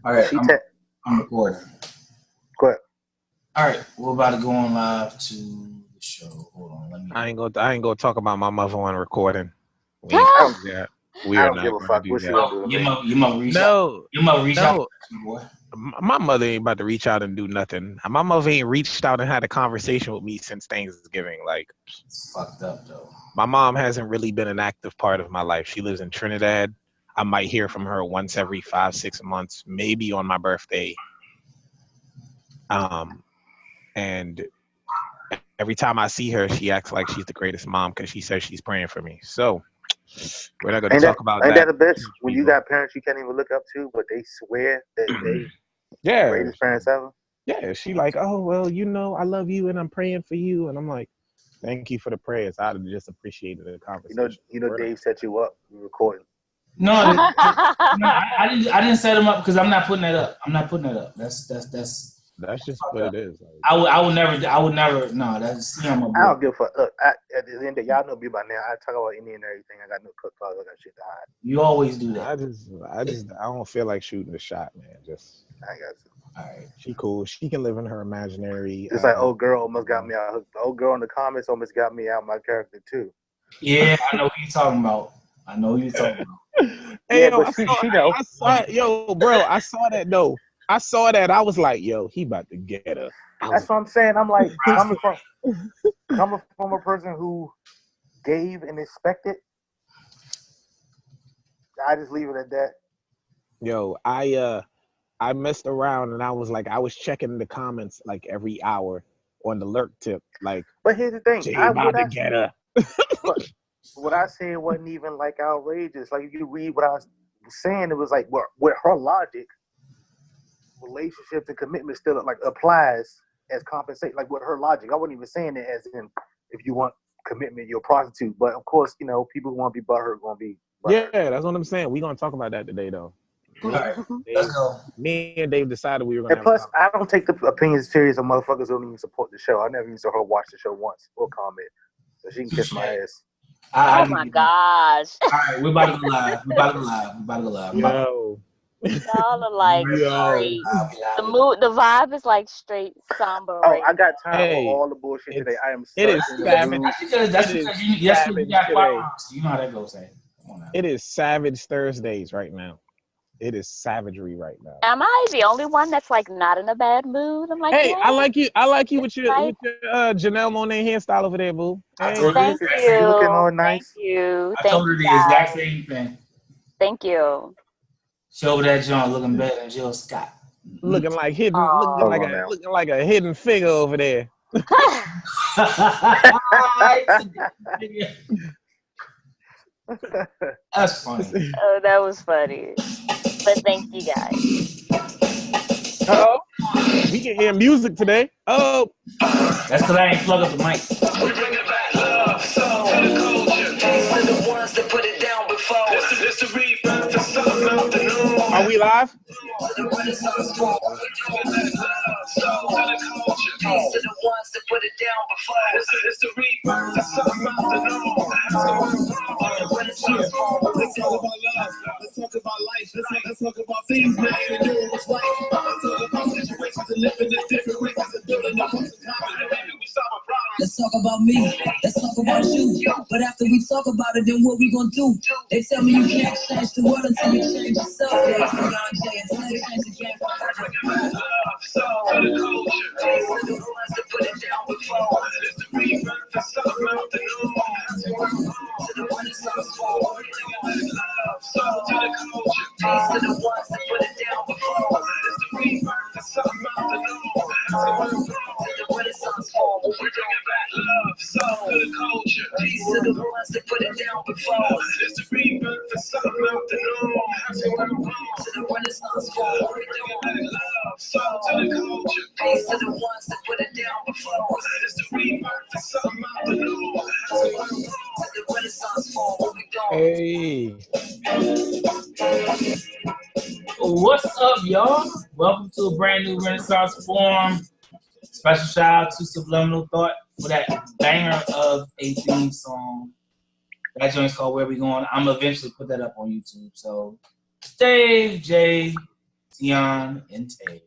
All right, I'm recording. Go ahead. All right, we're about to go on live to the show. Hold on, let me. I ain't gonna talk about my mother on recording. We I don't not give a gonna fuck do what you that. want to do. You might reach out. You might reach out, boy. My mother ain't about to reach out and do nothing. My mother ain't reached out and had a conversation with me since Thanksgiving. Like, it's fucked up though. My mom hasn't really been an active part of my life. She lives in Trinidad. I might hear from her once every 5-6 months, maybe on my birthday. And every time I see her, she acts like she's the greatest mom because she says she's praying for me. So we're not going to talk about that. Ain't that the best? When you got parents you can't even look up to, but they swear that they the greatest parents ever? Yeah, she like, oh, well, I love you and I'm praying for you. And I'm like, thank you for the prayers. I'd have just appreciated the conversation. You know, Dave set you up. We're recording. No, I didn't set him up because I'm not putting that up. That's just what it is. Like, I would never. No, that's I don't give a fuck. Look, at the end of y'all know me by now. I talk about any and everything. I got no cook calls. I got shit to hide. You always do that. I don't feel like shooting the shot, man. I got you. All right. She cool. She can live in her imaginary. It's like old girl almost got me out. Old girl in the comments almost got me out my character too. Yeah, I know who you're talking about. Hey, yeah, but she know. I saw that though. I saw that. I was like, yo, he about to get her. That's what I'm saying. I'm like, coming from a person who gave and expected. I just leave it at that. Yo, I messed around and I was checking the comments like every hour on the lurk tip. Like, but here's the thing, Jay about to get her. What I said wasn't even like outrageous. Like if you read what I was saying, it was like with her logic, relationships and commitment still like applies as compensate. Like with her logic, I wasn't even saying it as in if you want commitment, you're a prostitute. But of course, people who want to be butthurt going to be. Butthurt. Yeah, that's what I'm saying. We're gonna talk about that today, though. All right, let's go. Me and Dave decided we were gonna. And plus, I don't take the opinions serious of motherfuckers who don't even support the show. I never even saw her watch the show once or comment, so she can kiss my ass. Oh my gosh! All right, we're about to go live. Yo. Y'all are like straight. The mood, the vibe is like straight somber. Oh, I got time for all the bullshit today. I am. It is savage. That's because you got firearms. You know how that goes. Come on now. It is Savage Thursdays right now. It is savagery right now. Am I the only one that's like not in a bad mood? I'm like, hey, yeah. I like you with your Janelle Monáe hairstyle over there, boo. Hey. Thank you. You looking all nice. Thank you. I told her the exact same thing. Thank you. Show that John looking better than Jill Scott. Looking like a hidden figure over there. That's funny. Oh, that was funny. But thank you guys. Oh, we can hear music today. Oh, that's because I ain't plug up the mic. We bring it back, love, soul, to the culture. These are the ones that put it down before. It's the rebirth to something out the norm. Are we live? The Renaissance form. We bring it back, love, soul, to the culture. These are the ones that put it down before. It's the rebirth to something out the norm. The Renaissance form. Let's talk about love. Let's talk about life. Let's talk about things, man, and doing what's right. Let's talk about situations and living in different ways and building up on some time. And maybe we solve a problem. Let's talk about me. Let's talk about you. But after we talk about it, then what we gonna do? They tell me you can't change the world until you change yourself. Yeah, until you change the game. Love, soul, to the culture. These are the ones that put it down before. It's the rebirth to something out the norm. To the Renaissance form. Love, soul, to the culture. These are the ones that put it down before. It's the rebirth to something out the norm. To the Renaissance form. We bring it back, love, soul, to the culture. These are the ones that put it down before. It's the rebirth to something out the norm. To the Renaissance form. We bring it back, love, soul, to the culture. These are the ones that put it down before. It's the rebirth to something out the norm. To the Renaissance form. What we doing? Hey. What's up, y'all? Welcome to a brand new Renaissance Forum. Special shout out to Subliminal Thought for that banger of a theme song. That joint's called Where We Going. I'm gonna eventually put that up on YouTube. So Dave, Jay, Tion and Tay.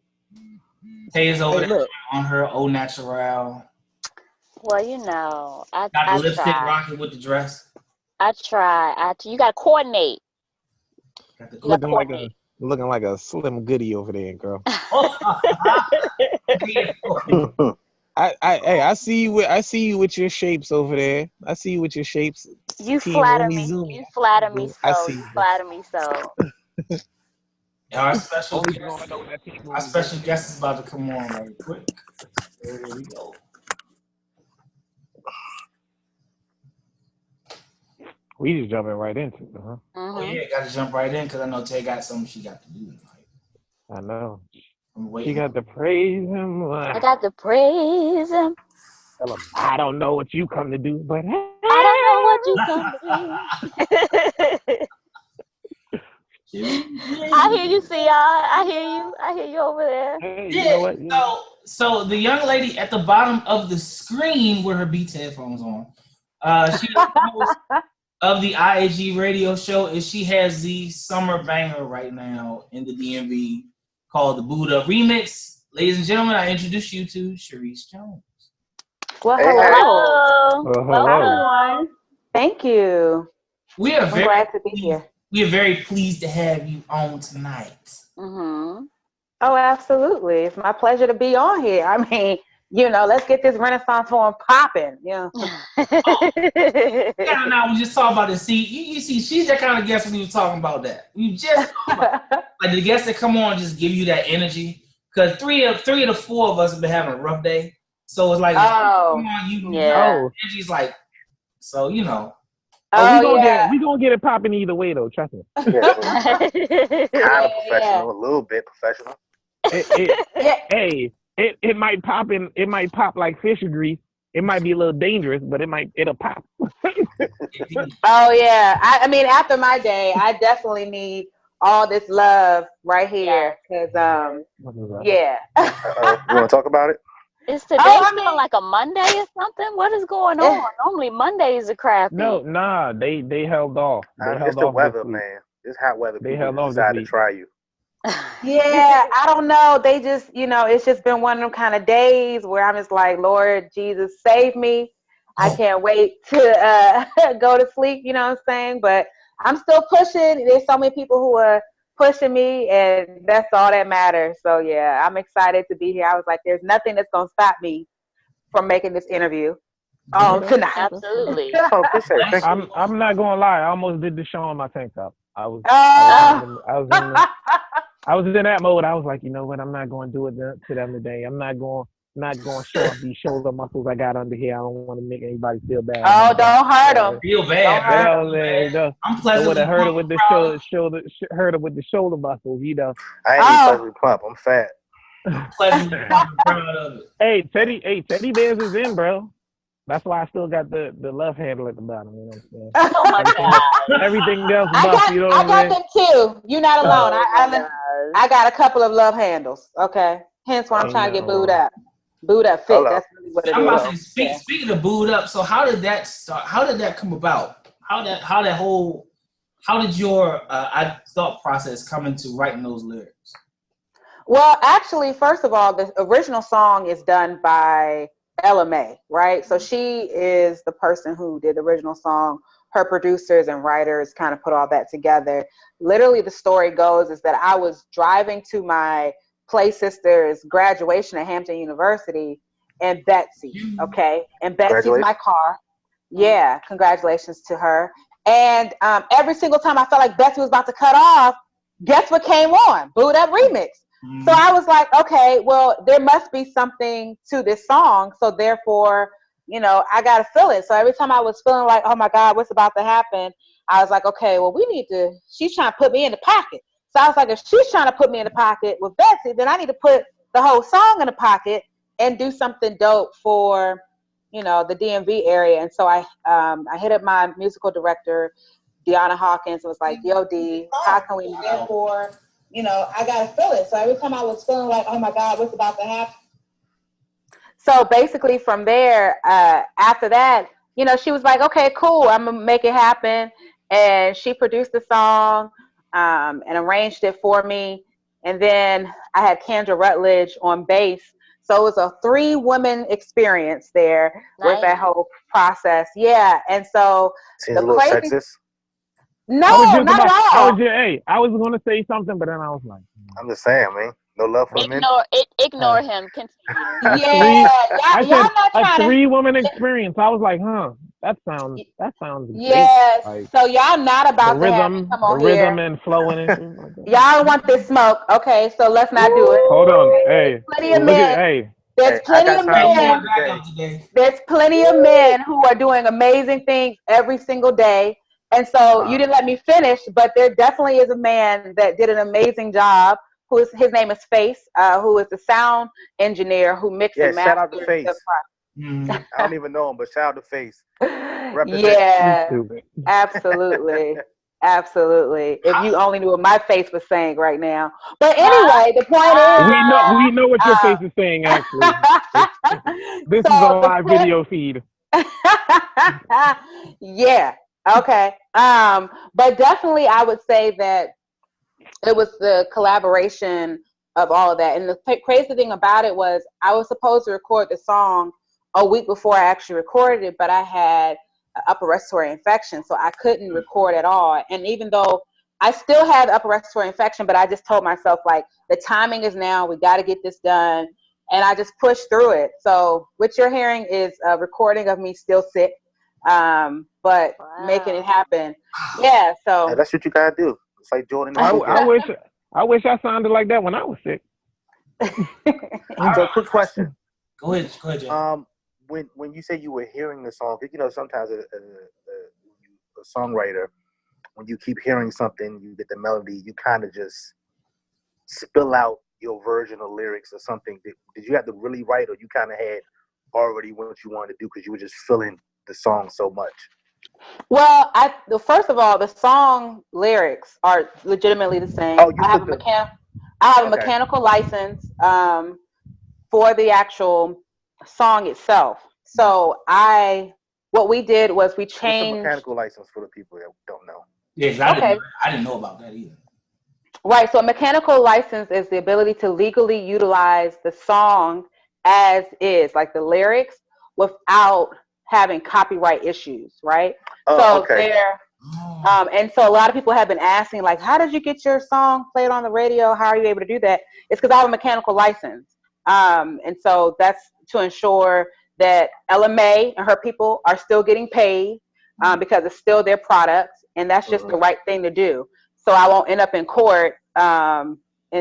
Tay is over there on her au naturel. Well, you know, Got the I lipstick try. rocking with the dress. I try. You gotta coordinate. Got the Looking like a Slim Goody over there, girl. I see you with your shapes over there. I see you with your shapes. You Team flatter Rumi me. Zumi. You flatter me I so. see You you. flatter me so. Our special Only guest, going to know that Team Rumi our special Zumi. guest is about to come on right quick. So here we go. We just jumping right into it, huh? Oh yeah, got to jump right in because I know Tay got something she got to do tonight. I know. I'm waiting. She got to praise him. I got to praise him. Tell him, I don't know what you come to do, but I don't know what you come to do. I hear you, Sia. I hear you over there. Hey, Yeah. you know what? So the young lady at the bottom of the screen with her Beats headphones on, she's the host of the IAG Radio Show, and she has the summer banger right now in the DMV called the Boot Up Remix. Ladies and gentlemen, I introduce you to Charis Jones. Well, Hello. Hello. Hi, everyone. Thank you. I'm glad to be here. We are very pleased to have you on tonight. Mm-hmm. Oh, absolutely. It's my pleasure to be on here. I mean, let's get this Renaissance Forum popping. Yeah, now we just talk about this. See, you see, she's that kind of guest when you were talking about that. You just like the guests that come on just give you that energy. Because three of the four of us have been having a rough day. So it's like, energy's like, so we gonna get it popping either way though. Trust me. Kind of professional, a little bit professional. It might pop in. It might pop like fish grease. It might be a little dangerous, but it'll pop. Oh yeah. I mean, after my day, I definitely need all this love right here. Cause yeah. You want to talk about it? Is today feeling like a Monday or something? What is going on? Normally Mondays are crappy. No, nah, they held off. It's the weather, man. It's hot weather. They held off. Decided to try you. Yeah, I don't know. They just, it's just been one of them kind of days where I'm just like, Lord Jesus, save me. I can't wait to go to sleep. You know what I'm saying? But I'm still pushing. There's so many people who are pushing me, and that's all that matters. So yeah, I'm excited to be here. I was like, there's nothing that's gonna stop me from making this interview tonight. Absolutely. I'm not gonna lie. I almost did the show in my tank top. I was in that mode. I was like, you know what? I'm not going to do it to them today. I'm not going to show off these shoulder muscles I got under here. I don't want to make anybody feel bad. Oh, don't hurt them. Feel bad. I'm pleasant. I would have heard it with the shoulder muscles. I ain't even pleasantly plump. I'm fat. Pleasantly proud of it. Hey, Teddy Bears is in, bro. That's why I still got the love handle at the bottom. You know what I'm saying? Oh my God. Everything else buff, you know what I'm saying? I got them too. You're not alone. I got a couple of love handles. Okay. Hence why I'm trying to get booed up. Booed up fit. That's really what it is. I'm about to say, speaking of booed up, so how did that start? How did that come about? How did your thought process come into writing those lyrics? Well, actually, first of all, the original song is done by Ella May, right? So she is the person who did the original song. Her producers and writers kind of put all that together. Literally, the story goes is that I was driving to my play sister's graduation at Hampton University, and Betsy, okay? And Betsy's my car. Yeah, congratulations to her. And every single time I felt like Betsy was about to cut off, guess what came on? Boot Up Remix. So I was like, okay, well, there must be something to this song. So therefore, I got to feel it. So every time I was feeling like, oh my God, what's about to happen? I was like, okay, well, she's trying to put me in the pocket. So I was like, if she's trying to put me in the pocket with Betsy, then I need to put the whole song in the pocket and do something dope for, the DMV area. And so I hit up my musical director, Deanna Hawkins, and was like, yo, D, how can we therefore, I got to feel it. So every time I was feeling like, oh my God, what's about to happen? So basically from there, after that, she was like, okay, cool, I'm going to make it happen. And she produced the song and arranged it for me. and then I had Kendra Rutledge on bass. So it was a 3-woman experience there with that whole process. Yeah, and so seems a little sexist. No, not at all. I was going to say something, but then I was like, I'm just saying, man. No love for men. Ignore him. Continue. Yeah, I y'all said not a trying 3-woman experience. I was like, that sounds yes. great. Like, so y'all not about the to rhythm, have me come on the here. rhythm and flowing and shit like that. Y'all want this smoke? Okay, so let's not do it. Hold on, hey, Plenty of look men. at, hey. There's plenty of men. There's plenty of men who are doing amazing things every single day. And so you didn't let me finish, but there definitely is a man that did an amazing job. His name is Face, who is the sound engineer who mixed and mastered. Shout out to Face. I don't even know him, but shout out to Face. Yeah, absolutely. Absolutely. If you only knew what my face was saying right now. But anyway, the point is... We know what your face is saying, actually. This is a live video feed. Yeah. Okay. But definitely I would say that it was the collaboration of all of that. And the crazy thing about it was I was supposed to record the song a week before I actually recorded it, but I had upper respiratory infection, so I couldn't record at all. And even though I still had upper respiratory infection, but I just told myself, like, the timing is now, we got to get this done, and I just pushed through it. So what you're hearing is a recording of me still sick, but making it happen. Yeah, so that's what you gotta do. It's like Jordan. I wish I sounded like that when I was sick. So quick question. Go ahead, John. When you say you were hearing the song, sometimes a songwriter, when you keep hearing something, you get the melody, you kind of just spill out your version of lyrics or something. Did you have to really write, or you kind of had already what you wanted to do because you were just feeling the song so much? Well, first of all, the song lyrics are legitimately the same. I have a mechanical license for the actual song itself. So what we did was we changed. What's a mechanical license for the people that don't know? Yeah, I didn't know about that either. Right. So a mechanical license is the ability to legally utilize the song as is, like the lyrics, without having copyright issues. Right. And so a lot of people have been asking, like, how did you get your song played on the radio? How are you able to do that? It's because I have a mechanical license. And so that's to ensure that LMA and her people are still getting paid because it's still their products, and that's just the right thing to do. So I won't end up in court and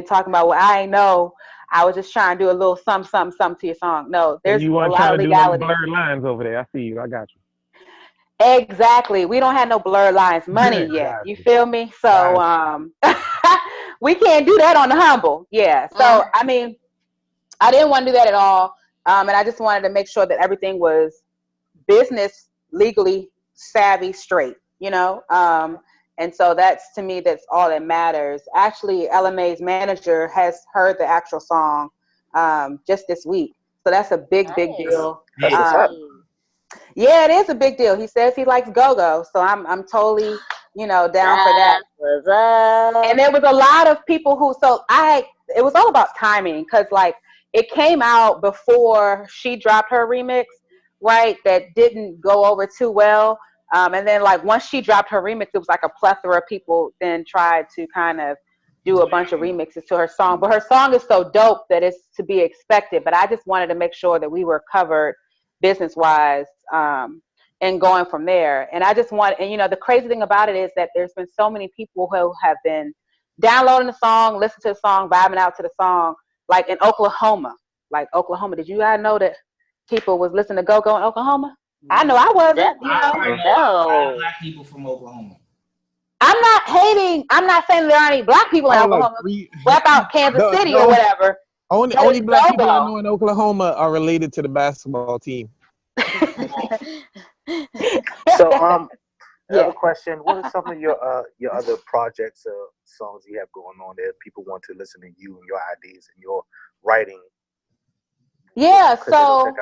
talking about, well, I ain't know, I was just trying to do a little some to your song. No, there's a lot of legality. Blurred lines over there. I see you. I got you. Exactly. We don't have no blurred lines money yet. You feel me? So we can't do that on the humble. Yeah. So I mean, I didn't want to do that at all. And I just wanted to make sure that everything was business legally savvy straight, and so that's, to me, that's all that matters. Actually, LMA's manager has heard the actual song just this week. So that's a big deal. Yeah, it is a big deal. He says he likes go-go. So I'm totally, down for that. And there was a lot of people it was all about timing, because like it came out before she dropped her remix, right? That didn't go over too well. And then like once she dropped her remix, it was like a plethora of people then tried to kind of do a bunch of remixes to her song. But her song is so dope that it's to be expected. But I just wanted to make sure that we were covered business-wise and going from there. And I just the crazy thing about it is that there's been so many people who have been downloading the song, listening to the song, vibing out to the song, like in Oklahoma. Like Oklahoma, did you guys know that people was listening to Go-Go in Oklahoma? I know I wasn't. No. Black people from Oklahoma. I'm not hating. I'm not saying there aren't any black people in Oklahoma. What about Kansas City or whatever? Only black people I know in Oklahoma are related to the basketball team. So, another question: what are some of your other projects or songs you have going on there? People want to listen to you and your ideas and your writing. Yeah. So.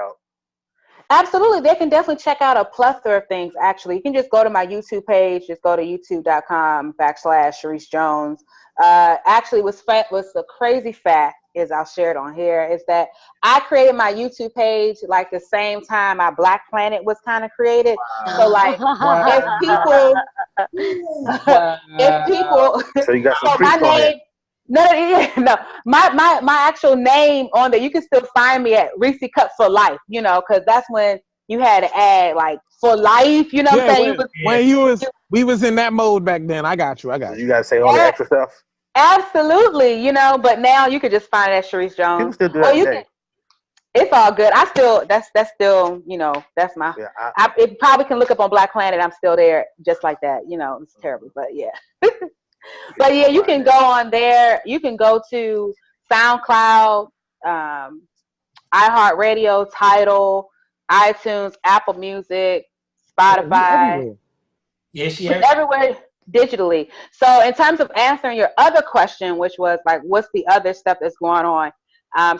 Absolutely. They can definitely check out a plethora of things, actually. You can just go to my YouTube page. Just go to youtube.com/Charis Jones. Actually, what's the crazy fact is, I'll share it on here, is that I created my YouTube page like the same time my Black Planet was kind of created. Wow. So like, if people, so you got some so my name, no, my actual name on there, you can still find me at Reese Cup for Life, you know, because that's when you had to add like for life, you know what I'm saying? We was in that mode back then. I got you. You gotta say all the extra stuff. Absolutely, you know, but now you could just find it at Charis Jones. People still do that today. It's all good. That's still, you know, that's my. Yeah, it probably can look up on Black Planet. I'm still there, just like that. You know, it's terrible, but yeah. But yeah, you can go on there. You can go to SoundCloud, iHeartRadio, Tidal, iTunes, Apple Music, Spotify. Yes, everywhere digitally. So in terms of answering your other question, which was like, what's the other stuff that's going on?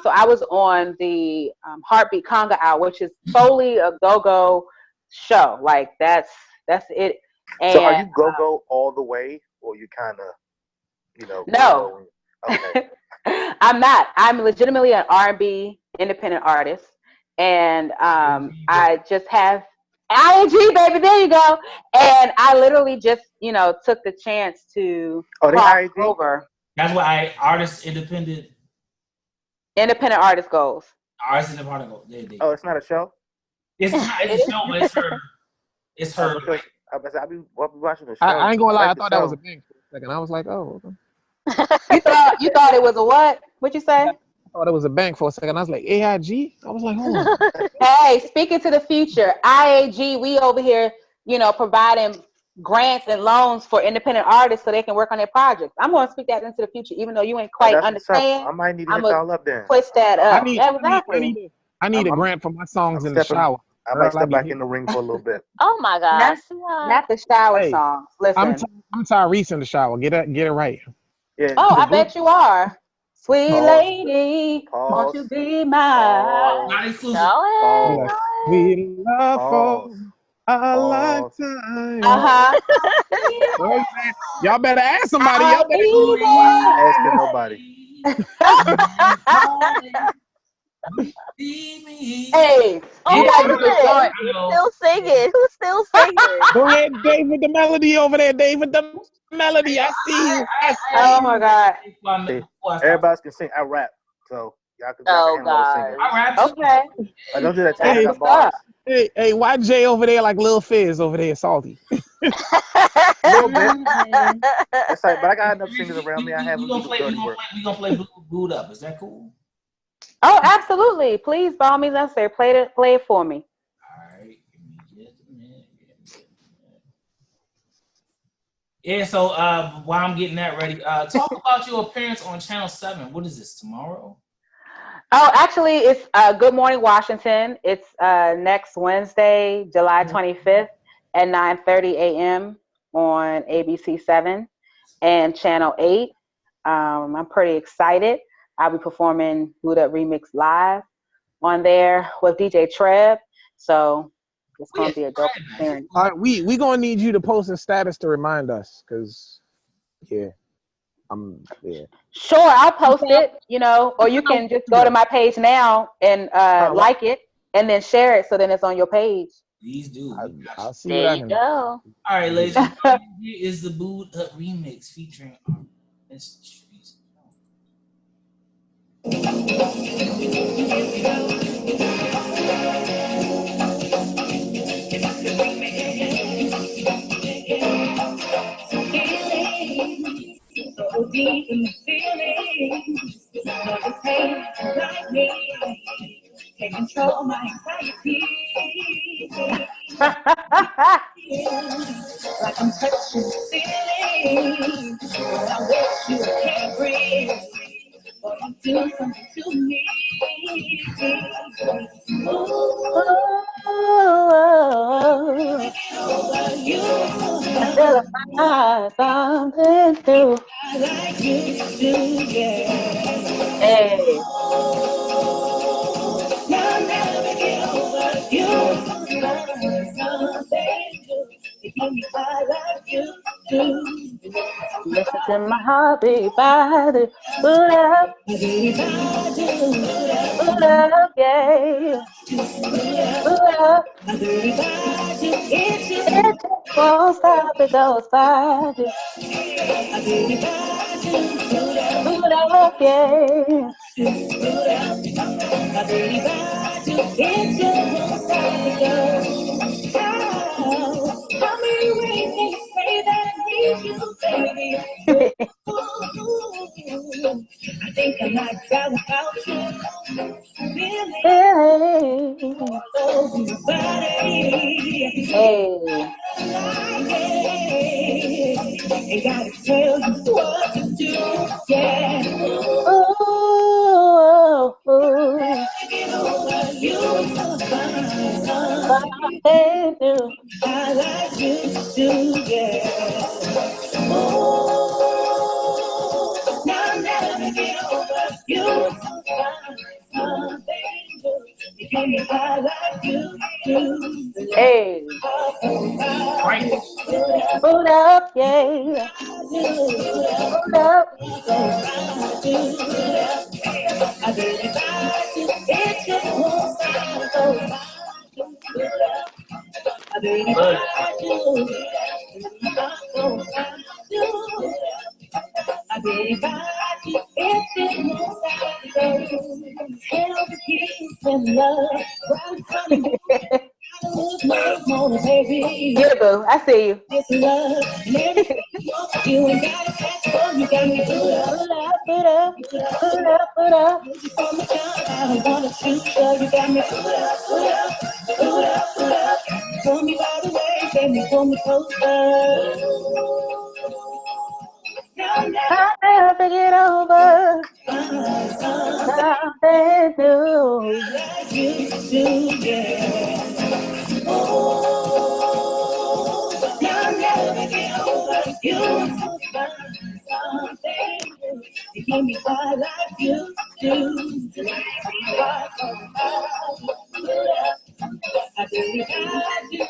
So I was on the Heartbeat Conga Hour, which is solely a go-go show. Like that's it. And, so are you go-go all the way, or you kind of, you know? No, okay. I'm not. I'm legitimately an R&B independent artist, and I just have IAG, baby. There you go. And I literally just, you know, took the chance to cross over. That's why independent artist goals. Artist independent goals. Oh, it's not a show. It's a show, but it's her. It's her. I be watching the show. I ain't gonna lie. I thought that was a bank for a second. I was like, oh. Okay. you thought it was a what? What'd you say? I thought it was a bank for a second. I was like, AIG? I was like, hold on. Hey, speaking to the future, IAG, we over here, you know, providing grants and loans for independent artists so they can work on their projects. I'm going to speak that into the future, even though you ain't quite understand. I might need to hit y'all up then. Twist that up. I need a grant for my songs in the shower. I might step back in the ring for a little bit. Oh my gosh. Not the shower songs. Listen. I'm Tyrese in the shower. Get it right. Yeah, I bet you are. Sweet lady, won't you be mine? Not exclusive. Sweet love for a lifetime. Y'all better ask somebody. Y'all better asking nobody. Hey, who's still singing? Go ahead, Dave, with the melody over there. Dave with the melody. I see you. Oh my God. Everybody can sing. I rap, so y'all can. Oh God. I rap. Okay. I don't do that. Hey, why Jay over there like Lil Fizz over there salty? A little bit. That's like, but I got enough singers around me. I have. We gonna play Booed Up. Is that cool? Oh, absolutely. Please, by all means, I say play it for me. All right. Yeah, so while I'm getting that ready, talk about your appearance on Channel 7. What is this, tomorrow? Oh, actually, it's Good Morning Washington. It's next Wednesday, July 25th at 9:30 a.m. on ABC 7 and Channel 8. I'm pretty excited. I'll be performing Boot Up Remix live on there with DJ Treb. So it's going to be a dope experience. All right, we going to need you to post a status to remind us because, yeah. Sure, I'll post it, you know, or you can just go to my page now and like it and then share it so then it's on your page. Please do. I'll see there what I you can go. All right, ladies and gentlemen, here is the Boot Up Remix featuring Miss Charis. So deep in the feelings, love is hate like me, can't control my anxiety. Like I'm touching the ceiling, but I wish you can't breathe. But you do something to me. Until I find something to. I like you to, yeah. Hey. I'll never get over you. Listen to my heartbeat, body, boot up, yeah, boot up. It just won't stop, it goes by. Boot up, yeah. It just won't stop, it goes. How many ways can you say that I need you, baby? I think I might die without you. Really? Hey. Ain't gotta tell you what to do, yeah. Ooh, I like you too, yeah. Now I'll never get over you. I like you too. Hey. Right. Hold up, yeah. Hold up. It just won't stop. Yeah, boo, I see you. You ain't got to ask for, you got me put up. I don't wanna shoot you, you got me put up. Pull me by the way, baby, pull me closer. I'll never get over something new. I'll never get over you. You give me what I like you do. I believe I do.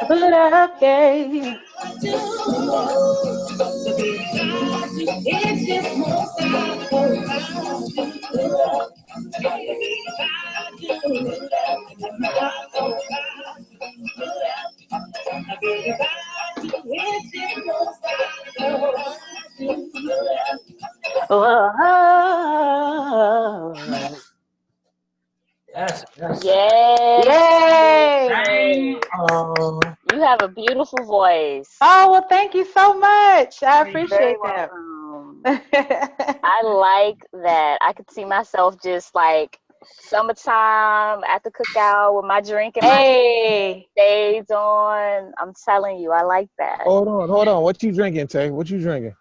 Put up, yeah. It's just more stop for Yes. Yay! Oh. You have a beautiful voice. Oh, well, thank you so much. I appreciate that. I like that. I could see myself just like summertime at the cookout with my drink and my shades on. I'm telling you, I like that. Hold on. What you drinking, Tay? What you drinking?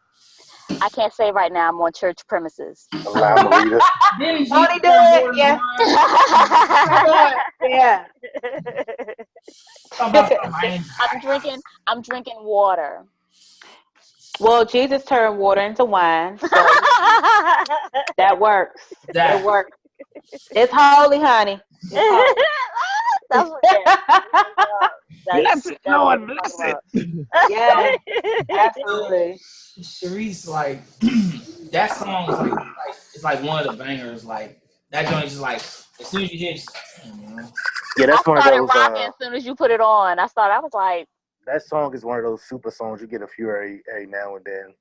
I can't say right now. I'm on church premises. Marita. Only do it, yeah. Yeah. I'm drinking water. Well, Jesus turned water into wine, so that works. It works. It's holy, honey. That's bless it, Lord, bless it. Yeah, absolutely. Charis, like that song is it's like one of the bangers. Like that joint is just like as soon as you hear it, yeah, that's one of those. Rocking as soon as you put it on. I was like, that song is one of those super songs you get a few every now and then.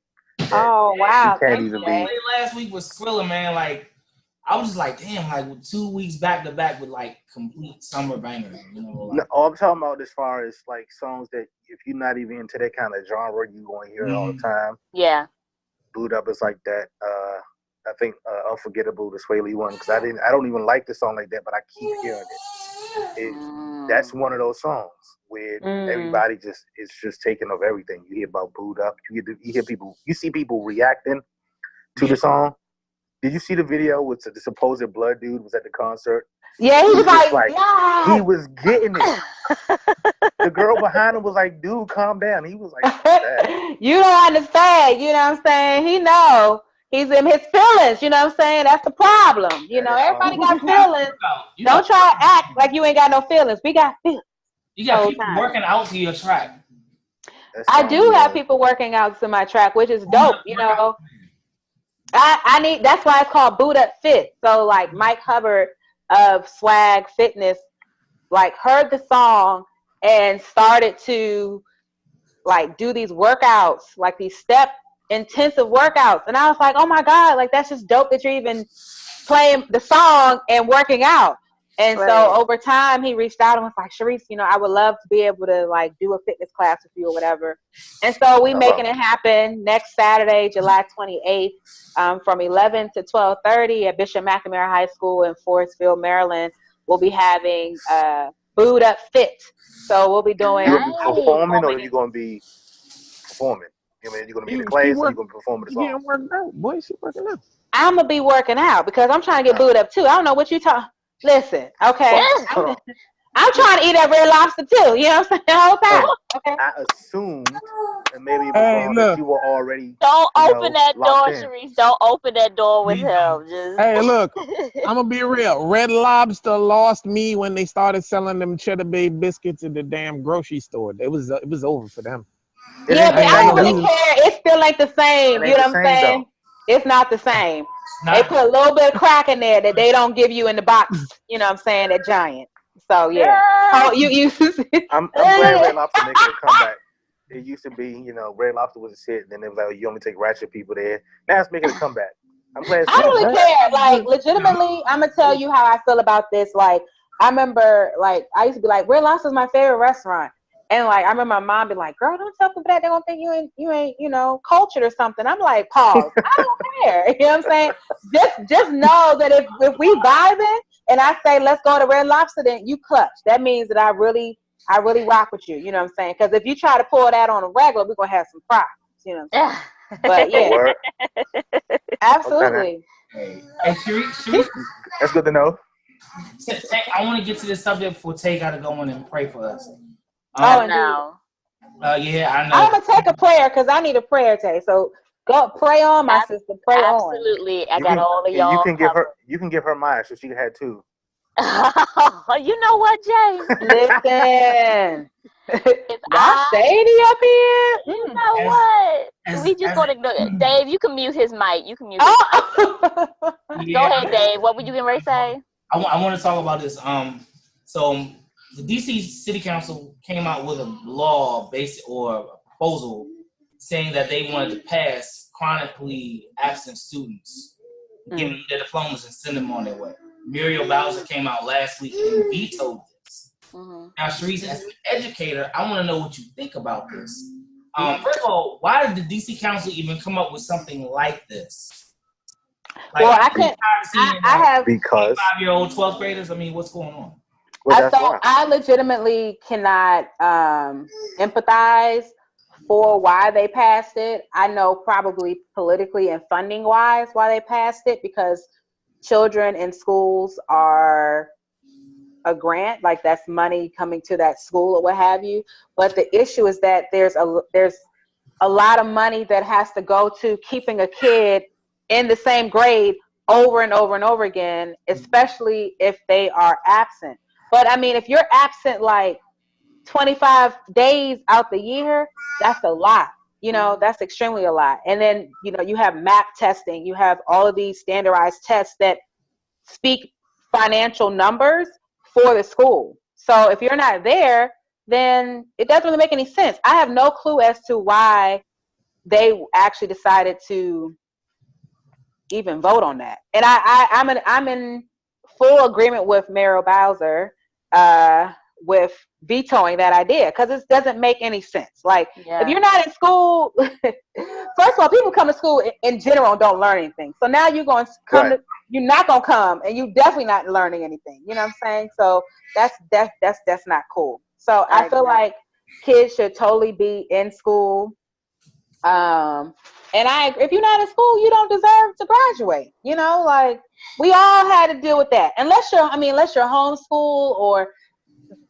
Oh wow! You can't even be. Last week was Thriller, man. Like I was just like, damn, like 2 weeks back to back with like complete summer bangers. You know, like, No, all I'm talking about as far as like songs that if you're not even into that kind of genre, you going to hear it all the time. Yeah. Boot Up is like that. I think Unforgettable, the Sway Lee one, because I don't even like the song like that, but I keep hearing it. That's one of those songs where everybody is just taking of everything. You hear about Boot Up. You hear people. You see people reacting to the song. Did you see the video with the supposed blood dude was at the concert? Yeah, he was like yeah. He was getting it. The girl behind him was like, dude, calm down. He was like, you don't understand. You know what I'm saying? He know. He's in his feelings. You know what I'm saying? That's the problem. You know, everybody got feelings. Don't try to act like you ain't got no feelings. We got feelings. You got people working out to your track. I do have people working out to my track, which is dope. You know, I need. That's why it's called Boot Up Fit. So like Mike Hubbard of Swag Fitness, like heard the song and started to like do these workouts, like these step intensive workouts, and I was like, oh my god, like that's just dope that you're even playing the song and working out. And so over time he reached out and was like, Charis, you know, I would love to be able to like do a fitness class with you or whatever. And so we making it happen next Saturday, July 28th, from 11 to 12:30 at Bishop McNamara High School in Forestville, Maryland. We'll be having Boot Up Fit. So we'll be doing performing, or you're gonna be performing. I mean, you're gonna be in the class, or you're gonna perform the song. You getting worked out, boy. She working out. I'm gonna be working out because I'm trying to get booed up too. I don't know what you talk. Listen, okay. I'm trying to eat that Red Lobster too. You know what I'm saying? The whole time. Okay. I assumed, and maybe that you were already. Don't open that door, Charis. Don't open that door with him. Just. Hey, look, I'm gonna be real. Red Lobster lost me when they started selling them Cheddar Bay biscuits in the damn grocery store. It was over for them. Yeah, but I don't really care. It still ain't the same. You know what I'm saying? Though. It's not the same. They put a little bit of crack in there that they don't give you in the box. You know what I'm saying? At Giant. So yeah. Oh, you. I'm glad Red Lobster making a comeback. It used to be, you know, Red Lobster was a shit, and then it was like, you only take ratchet people there. Now it's making a comeback. I'm glad. I don't really care. Like, legitimately, I'm gonna tell you how I feel about this. Like, I remember, like, I used to be like, Red Lobster's my favorite restaurant. And like I remember my mom be like, "Girl, don't tell people that. They're gonna think you ain't, you know, cultured or something." I'm like, pause. I don't care. You know what I'm saying? Just know that if we vibing and I say let's go to Red Lobster, then you clutch. That means that I really rock with you. You know what I'm saying? Because if you try to pull that on a regular, we're gonna have some problems. You know what I'm saying? But yeah, absolutely. Hey, Charis, that's good to know. I want to get to this subject before Tay got to go in and pray for us. No. Yeah, I know. I'm gonna take a prayer because I need a prayer, Tay. So go pray on, my sister. Pray on. Absolutely, I got all of y'all. You can give her mine, so she had two. You know what, Jay? Listen, y'all shady up here. You know what? We just gonna ignore it. Dave, you can mute his mic. You can mute. Oh. Go ahead, Dave. What were you getting ready to say? I want to talk about this. So the DC City Council came out with a law or a proposal saying that they wanted to pass chronically absent students, give them their diplomas and send them on their way. Muriel Bowser came out last week and vetoed this. Now, Charis, as an educator, I want to know what you think about this. First of all, why did the DC Council even come up with something like this? Like, well, I have because 5-year-old 12th graders. I mean, what's going on? Well, I legitimately cannot empathize for why they passed it. I know probably politically and funding wise why they passed it, because children in schools are a grant, like that's money coming to that school or what have you. But the issue is that there's a lot of money that has to go to keeping a kid in the same grade over and over and over again, especially if they are absent. But I mean, if you're absent like 25 days out the year, that's a lot. You know, that's extremely a lot. And then, you know, you have MAP testing. You have all of these standardized tests that speak financial numbers for the school. So if you're not there, then it doesn't really make any sense. I have no clue as to why they actually decided to even vote on that. And I'm in full agreement with Muriel Bowser with vetoing that idea, because it doesn't make any sense. Like, if you're not in school, first of all, people come to school in general and don't learn anything. So now you're going to come you're not going to come, and you definitely not learning anything. You know what I'm saying? So that's not cool. So I feel like kids should totally be in school. And if you're not in school, you don't deserve to graduate. You know, like, we all had to deal with that. Unless you're homeschool or.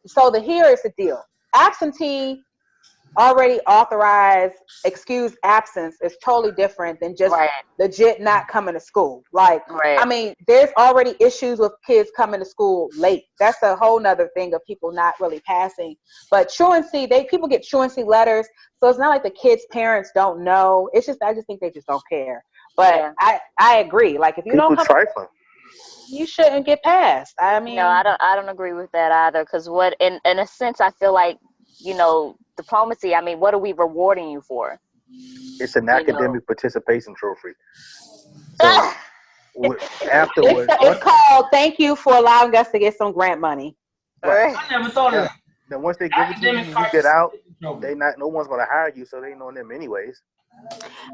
So here is the deal. Absentee already authorized excused absence is totally different than just legit not coming to school. Like, I mean, there's already issues with kids coming to school late. That's a whole nother thing of people not really passing. But truancy, people get truancy letters. So it's not like the kids' parents don't know. It's just, I just think they just don't care. But I agree. Like, if you don't come, you shouldn't get passed. I mean, no, I don't agree with that either. Because in a sense, I feel like, you know, diplomacy, I mean, what are we rewarding you for? It's an academic participation trophy. So afterwards, it's called "Thank you for allowing us to get some grant money." I never thought of that. Then once they give it to you, you get out. No one's gonna hire you, so they know them anyways.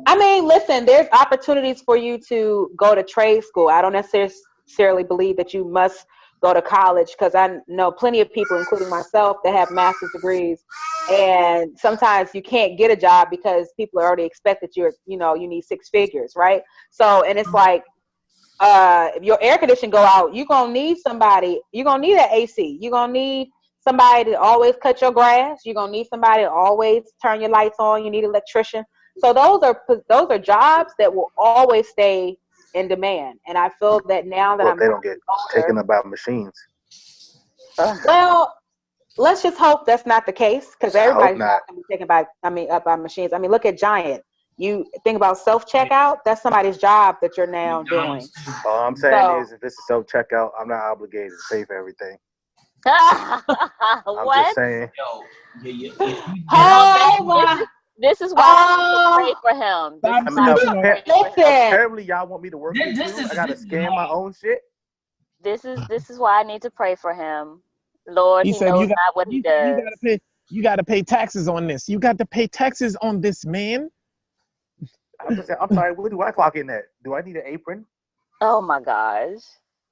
I mean, listen, there's opportunities for you to go to trade school. I don't necessarily believe that you must go to college, because I know plenty of people, including myself, that have master's degrees, and sometimes you can't get a job because people already expect that you need 6 figures, right? So, and it's like, if your air conditioning go out, you're gonna need somebody. You're gonna need an AC. You're gonna need somebody to always cut your grass. You're gonna need somebody to always turn your lights on. You need an electrician. So those are jobs that will always stay in demand. And I feel that now that they don't get taken about machines. Well, let's just hope that's not the case, because everybody's not going to be taken up by machines. I mean, look at Giant. You think about self-checkout, that's somebody's job that you're now doing. All I'm saying is, if this is self-checkout, I'm not obligated to pay for everything. I'm just saying. This is why I need to pray for him. Apparently, y'all want me to work with you. I gotta scan my own shit. This is why I need to pray for him. Lord, he knows not what he does. You gotta pay taxes on this. You got to pay taxes on this, man. I'm sorry. What do I clock in at? Do I need an apron? Oh my gosh.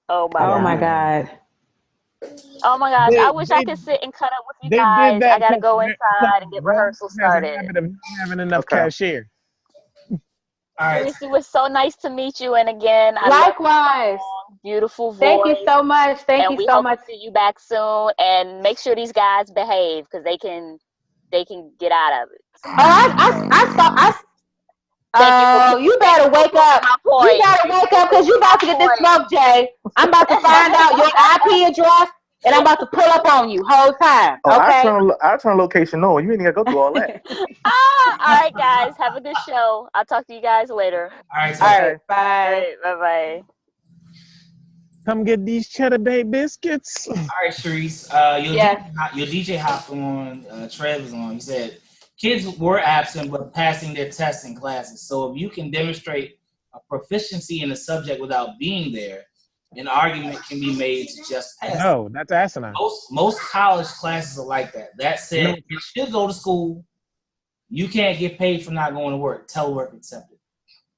Oh my God. Oh my gosh, I wish I could sit and cut up with you guys. I gotta go inside and get rehearsal started. Having enough cashier. All right. Reese, it was so nice to meet you, and again, likewise, beautiful voice. Thank you so much. Thank you so much. To see you back soon, and make sure these guys behave, because they can get out of it. You better wake up. You better wake up, because you about to get this smoke, Jay. I'm about to find out your IP address, and I'm about to pull up on you whole time. Okay. I turn location on. You ain't gotta go through all that. All right, guys. Have a good show. I'll talk to you guys later. All right. Bye. Bye. Come get these Cheddar Bay biscuits. All right, Charis. Your DJ hopped on. Trev was on. He said kids were absent but passing their tests in classes. So if you can demonstrate a proficiency in the subject without being there, an argument can be made to just pass. No, that's asinine. Most college classes are like that. That said, you should go to school. You can't get paid for not going to work. Telework accepted.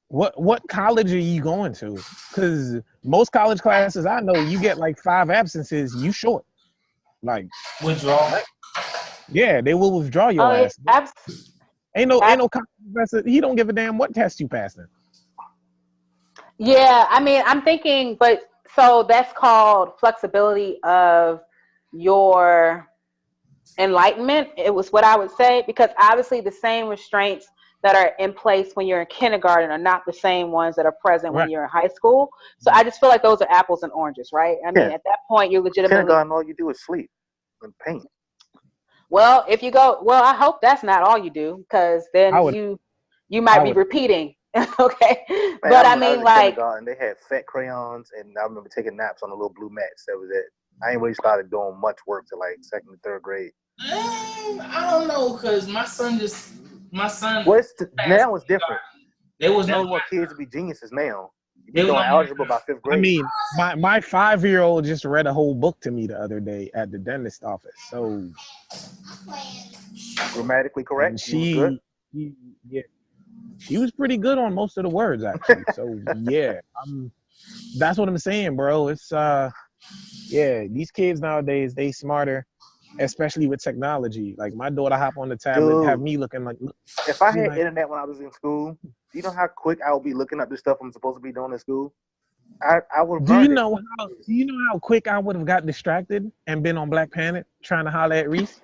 What college are you going to? Because most college classes I know, you get like 5 absences, you short. Like withdraw. Yeah, they will withdraw your ass. Ain't no college professor. He don't give a damn what test you passing. Yeah, I mean, I'm thinking, but so that's called flexibility of your enlightenment. It was what I would say, because obviously the same restraints that are in place when you're in kindergarten are not the same ones that are present when you're in high school. So I just feel like those are apples and oranges, right? I mean, at that point, you're legitimately... Kindergarten, all you do is sleep and paint. Well, if you go... Well, I hope that's not all you do, because then you might be repeating. Okay? Man, but I mean, like... They had fat crayons, and I remember taking naps on the little blue mats. That was it. I ain't really started doing much work till like 2nd and 3rd grade. I don't know, because my son... Now it's different. There was no more kids to be geniuses now. You're doing algebra by 5th grade. I mean, my 5-year-old just read a whole book to me the other day at the dentist office. So grammatically correct. She was pretty good on most of the words, actually. So yeah, that's what I'm saying, bro. It's these kids nowadays, they smarter. Especially with technology. Like my daughter hop on the tablet, have me looking like... If I had internet when I was in school, do you know how quick I would be looking up the stuff I'm supposed to be doing in school? I would. Do you know how quick I would have got distracted and been on Black Planet trying to holler at Reese?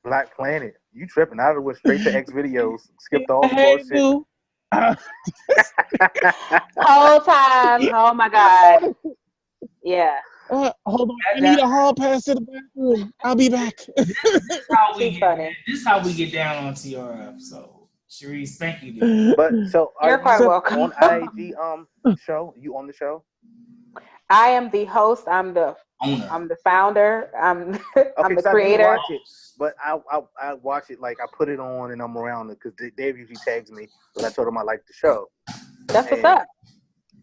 Black Planet. You tripping? I went straight to X videos, skipped all the Hey, bullshit. boo. Whole time. Oh my God. Yeah. Hold on. I need a hall pass to the bathroom. I'll be back. This is how we Too get. funny. This is how we get down on TRF. So, Charis, thank you, dude. But so You're quite you welcome. on IAG show? You on the show? I am the host. I'm the Owner. founder. I'm Okay, the so I creator. didn't watch it, but I watch it, like I put it on and I'm around it because Dave usually tags me when I told him I like the show. That's what's up.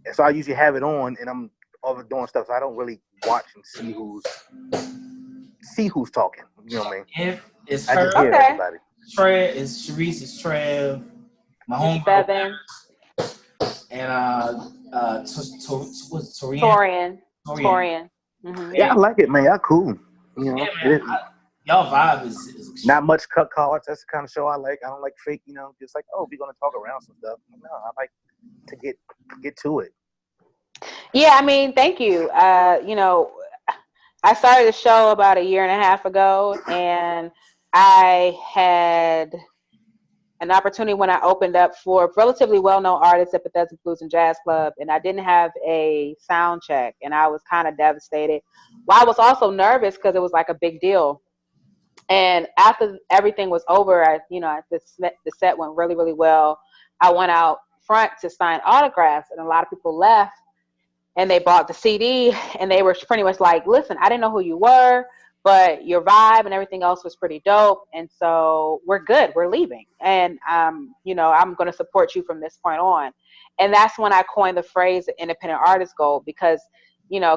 And so I usually have it on and I'm over doing stuff, so I don't really watch and see who's talking. You know what I mean? If it's I her, just hear Okay. everybody. Trev, it's Charis, it's Trev, my homegirl, Seven. and what's Torian? Torian. Mm-hmm. Yeah, I like it, man. Y'all cool. You know, Yeah, man. Y'all vibe is not much cut cards. That's the kind of show I like. I don't like fake. You know, just like, oh, we're gonna talk around some stuff. No, I like to get to it. Yeah, I mean, thank you. You know, I started the show about 1.5 years ago, and I had an opportunity when I opened up for relatively well-known artists at Bethesda Blues and Jazz Club, and I didn't have a sound check, and I was kind of devastated. Well, I was also nervous because it was like a big deal. And after everything was over, the set went really, really well. I went out front to sign autographs, and a lot of people left. And they bought the CD, and they were pretty much like, listen, I didn't know who you were, but your vibe and everything else was pretty dope. And so we're good. We're leaving. And, I'm going to support you from this point on. And that's when I coined the phrase independent artist gold, because,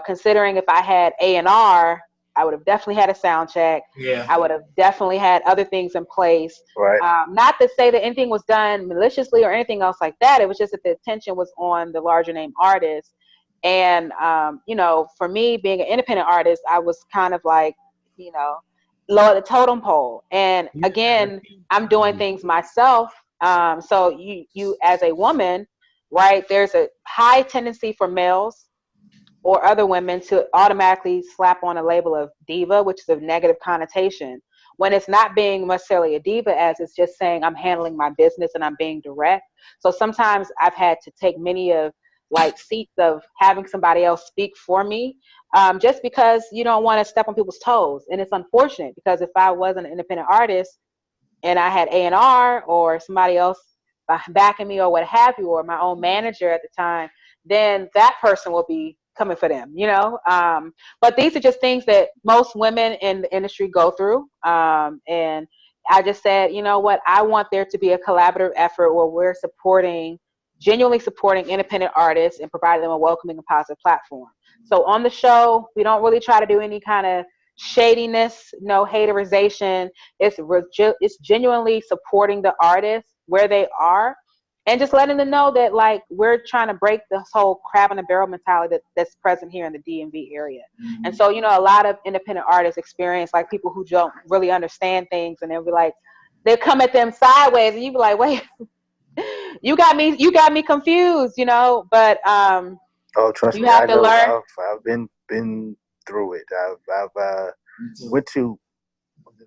considering if I had A&R, I would have definitely had a sound check. Yeah. I would have definitely had other things in place. Right. Not to say that anything was done maliciously or anything else like that. It was just that the attention was on the larger name artists. And, for me being an independent artist, I was kind of like, low at the totem pole. And again, I'm doing things myself. So you as a woman, right, there's a high tendency for males or other women to automatically slap on a label of diva, which is a negative connotation, when it's not being necessarily a diva, as it's just saying I'm handling my business and I'm being direct. So sometimes I've had to take many of seats of having somebody else speak for me, just because you don't want to step on people's toes. And it's unfortunate because if I was an independent artist and I had A&R or somebody else backing me or what have you, or my own manager at the time, then that person will be coming for them, but these are just things that most women in the industry go through. And I just said, you know what, I want there to be a collaborative effort where we're genuinely supporting independent artists and providing them a welcoming and positive platform. So on the show, we don't really try to do any kind of shadiness, no haterization. It's genuinely supporting the artists where they are and just letting them know that we're trying to break this whole crab in a barrel mentality that's present here in the DMV area. Mm-hmm. And so, a lot of independent artists experience people who don't really understand things, and they'll be like, they come at them sideways and you be like, wait, you got me confused, but oh, trust you me, have to learn. I've been through it. I've went to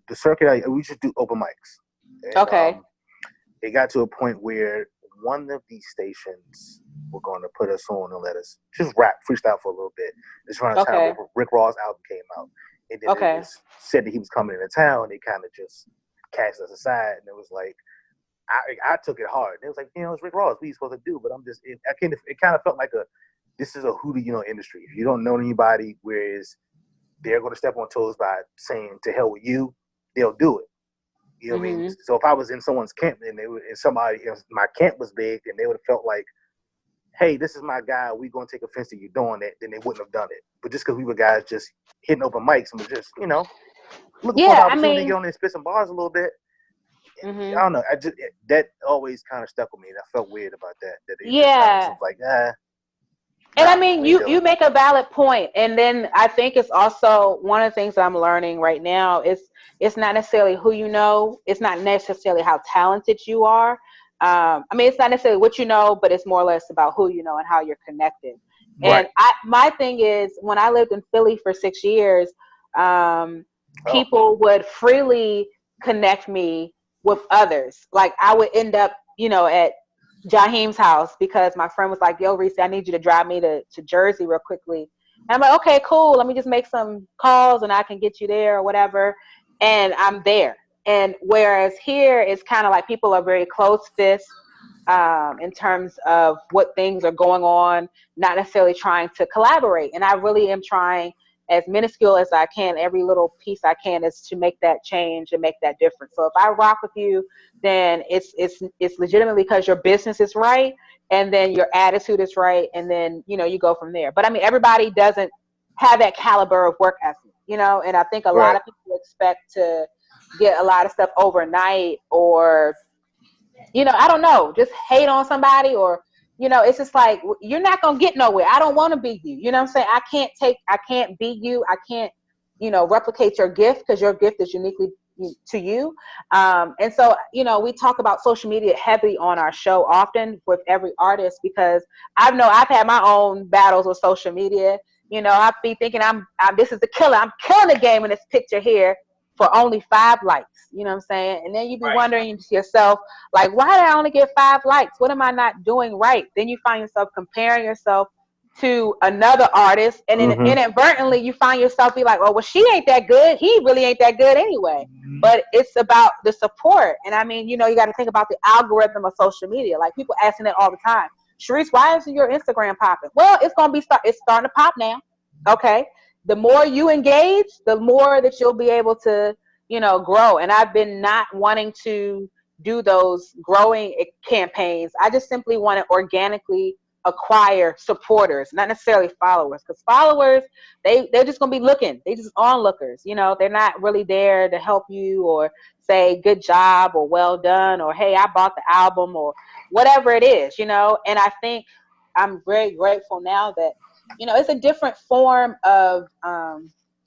the circuit. We just do open mics. And, okay. It got to a point where one of these stations were going to put us on and let us just rap, freestyle for a little bit. This around the time Rick Ross' album came out. And then it was said that he was coming into town. They kind of just cast us aside. And it was like, I took it hard. And it was like, it's Rick Ross. What are you supposed to do? But it kind of felt like this is a who do you know industry. If you don't know anybody, whereas they're going to step on toes by saying to hell with you, they'll do it. You know what I mean? So if I was in someone's camp and my camp was big, and they would have felt like, hey, this is my guy, we're going to take offense to you doing it, then they wouldn't have done it. But just because we were guys just hitting open mics and we're just, looking for an opportunity to get on there and spit some bars a little bit. Mm-hmm. I don't know. That always kind of stuck with me. And I felt weird about that. And I mean, you make a valid point. And then I think it's also one of the things that I'm learning right now is it's not necessarily who you know. It's not necessarily how talented you are. It's not necessarily what you know, but it's more or less about who you know and how you're connected. Right. And my thing is, when I lived in Philly for 6 years, people would freely connect me with others. Like I would end up, at Jaheim's house because my friend was like, yo, Reese, I need you to drive me to Jersey real quickly. And I'm like, okay, cool. Let me just make some calls and I can get you there or whatever. And I'm there. And whereas here it's kind of like people are very close-fist in terms of what things are going on, not necessarily trying to collaborate. And I really am trying as minuscule as I can, every little piece I can, is to make that change and make that difference. So if I rock with you, then it's legitimately because your business is right, and then your attitude is right, and then you go from there. But I mean, everybody doesn't have that caliber of work ethic, and I think a lot of people expect to get a lot of stuff overnight, or I don't know, just hate on somebody, or it's just like, you're not going to get nowhere. I don't want to be you. You know what I'm saying? I can't be you. I can't, replicate your gift because your gift is uniquely to you. And so, we talk about social media heavily on our show often with every artist, because I've had my own battles with social media. I'd be thinking this is the killer. I'm killing the game in this picture here for only 5 likes. You know what I'm saying? And then you be wondering to yourself, like, why did I only get 5 likes? What am I not doing right? Then you find yourself comparing yourself to another artist, and then inadvertently you find yourself be like, oh, well, she ain't that good. He really ain't that good anyway. But it's about the support. And I mean, you got to think about the algorithm of social media. Like, people asking it all the time. Charis, why isn't your Instagram popping? Well, it's starting to pop now. Okay. The more you engage, the more that you'll be able to, grow. And I've been not wanting to do those growing campaigns. I just simply want to organically acquire supporters, not necessarily followers, because followers, they're just going to be looking. They just onlookers. They're not really there to help you or say good job or well done or, hey, I bought the album or whatever it is, And I think I'm very grateful now that, it's a different form of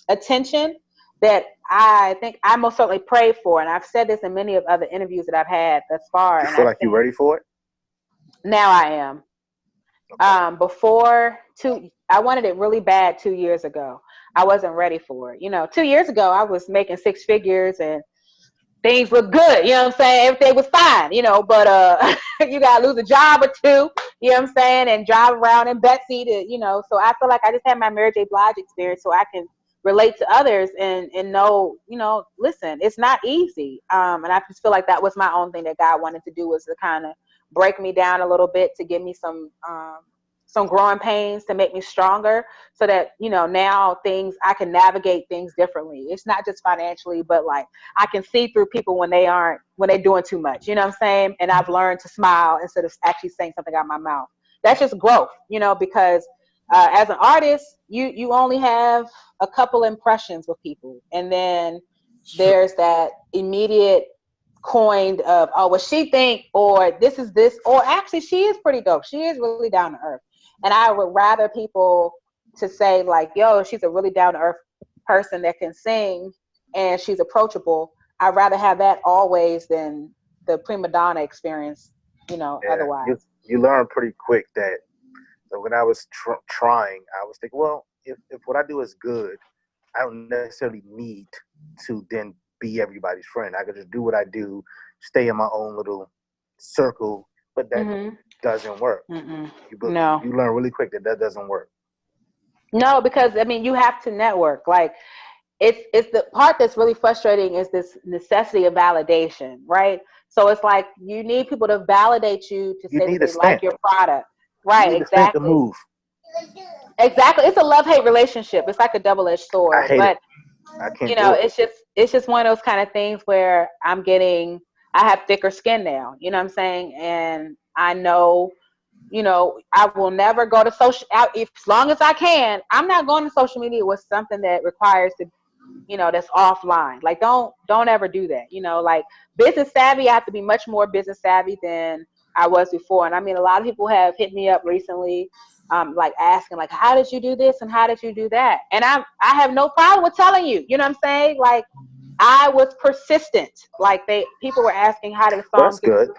attention that I think I most certainly pray for. And I've said this in many of other interviews that I've had thus far. You feel like you're ready for it? Now I am. Okay. I wanted it really bad 2 years ago. I wasn't ready for it. 2 years ago, I was making 6 figures and things looked good. You know what I'm saying? Everything was fine, but you got to lose a job or 2, you know what I'm saying? And drive around in Betsy to, so I feel like I just had my Mary J. Blige experience so I can relate to others and know, listen, it's not easy. And I just feel like that was my own thing that God wanted to do, was to kind of break me down a little bit, to give me some growing pains to make me stronger, so that, now I can navigate things differently. It's not just financially, but like I can see through people when they're doing too much, you know what I'm saying? And I've learned to smile instead of actually saying something out of my mouth. That's just growth, because as an artist, you only have a couple impressions with people. And then there's that immediate coined of, oh, well, she think, or this is this, or actually she is pretty dope. She is really down to earth. And I would rather people to say like, yo, she's a really down to earth person that can sing and she's approachable. I'd rather have that always than the prima donna experience, otherwise. You learn pretty quick that when I was trying, I was thinking, well, if what I do is good, I don't necessarily need to then be everybody's friend. I could just do what I do, stay in my own little circle, but that doesn't work. No. You learn really quick that doesn't work. No, because I mean, you have to network. Like, it's the part that's really frustrating is this necessity of validation, right? So it's like you need people to validate you to say that they like your product, right? Exactly. To move. Exactly. It's a love-hate relationship. It's like a double-edged sword. I hate it. I can't do it. It's just one of those kind of things where I have thicker skin now, you know what I'm saying? And I know, I will never go to social, as long as I can, I'm not going to social media with something that requires to, that's offline. Like, don't ever do that. Like business savvy, I have to be much more business savvy than I was before. And I mean, a lot of people have hit me up recently, like asking like, how did you do this? And how did you do that? And I have no problem with telling you, you know what I'm saying? Like, I was persistent. Like people were asking how did the song. That's good.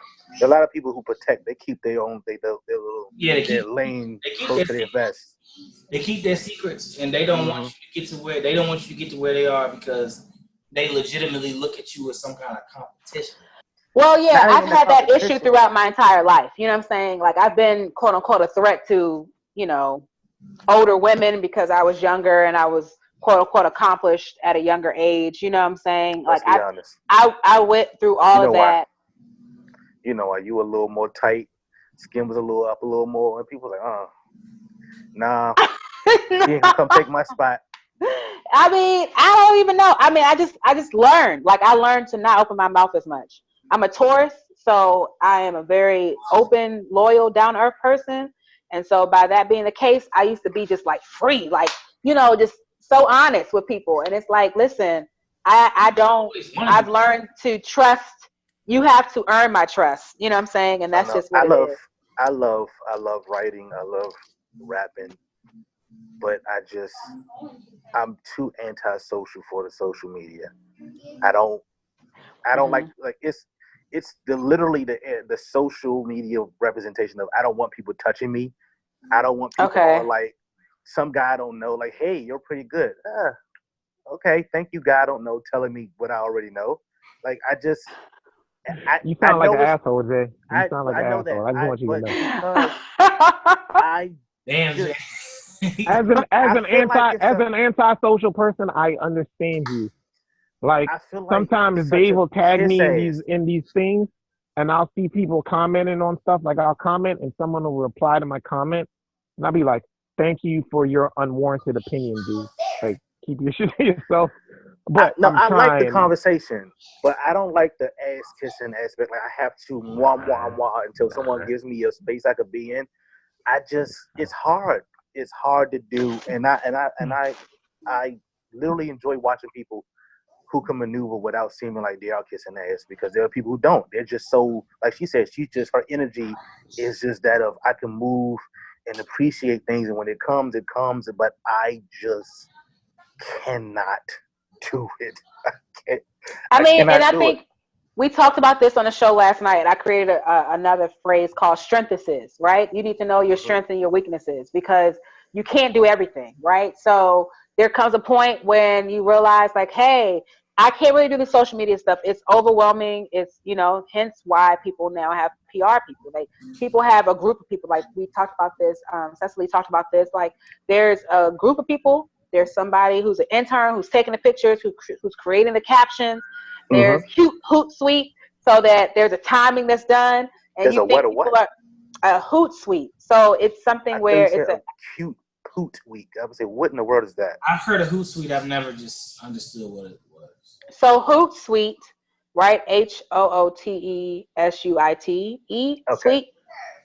A lot of people who protect, they keep their own, their little, their lane close to their vest. They keep their secrets, and they don't want you to get to where they are because they legitimately look at you as some kind of competition. Well, yeah, Not I've even a had that issue competition. throughout my entire life. You know what I'm saying? Like, I've been, quote unquote, a threat to, you know, older women because I was younger and I was, quote unquote, accomplished at a younger age. You know what I'm saying? Let's Like, be honest. I went through all You of know why? that. You know why? You were a little more tight. Skin was a little up a little more. And people were like, nah, she ain't gonna come take my spot. I mean, I don't even know. I mean, I just learned. Like, I learned to not open my mouth as much. I'm a Taurus, so I am a very open, loyal, down-to-earth person. And so by that being the case, I used to be just like free, like, you know, just so honest with people. And it's like, listen, I've learned to trust. You have to earn my trust. You know what I'm saying? And that's just what it is. I love writing. I love rapping. But I'm too antisocial for the social media. I don't like it's literally the social media representation of I don't want people touching me. I don't want people all like some guy I don't know like, hey, you're pretty good. Okay, thank you, guy I don't know telling me what I already know. Like you sound like an asshole, Jay. You sound like an asshole. That. I just want you to know. Because Damn, Jay. As an antisocial person, I understand you. Like, I feel like sometimes Dave will tag me in these things, and I'll see people commenting on stuff. Like, I'll comment, and someone will reply to my comment, and I'll be like, "Thank you for your unwarranted opinion, dude. Like, keep your shit to yourself." But I like the conversation, but I don't like the ass kissing aspect. Like, I have to until someone gives me a space I could be in. It's hard. It's hard to do, and I literally enjoy watching people who can maneuver without seeming like they are kissing ass, because there are people who don't. They're just so, like she said, her energy is just that of I can move and appreciate things, and when it comes, but I just cannot do it. I think we talked about this on the show last night. I created another phrase called strengthuses, right? You need to know your strengths and your weaknesses, because you can't do everything, right? So there comes a point when you realize, like, hey, I can't really do the social media stuff. It's overwhelming. It's, you know, hence why people now have PR people. Like, people have a group of people. Like, we talked about this. Cecily talked about this. Like, there's a group of people. There's somebody who's an intern who's taking the pictures, who's creating the captions. There's Hootsuite, so that there's a timing that's done. And there's you think people are a Hootsuite. So it's something where it's a cute Hoot Week. I would say, what in the world is that? I've heard of Hootsuite. I've never just understood what it was. So Hootsuite, right? HOOTESUITE. Okay. Suite.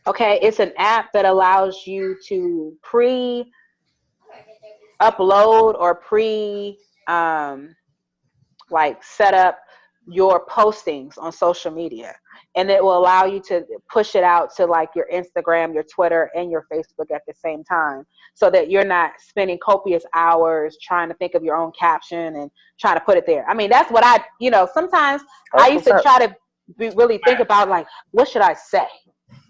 Okay, it's an app that allows you to upload or set up your postings on social media, and it will allow you to push it out to like your Instagram, your Twitter, and your Facebook at the same time, so that you're not spending copious hours trying to think of your own caption and trying to put it there. I mean, that's what sometimes I used to try to really think about, like, what should I say?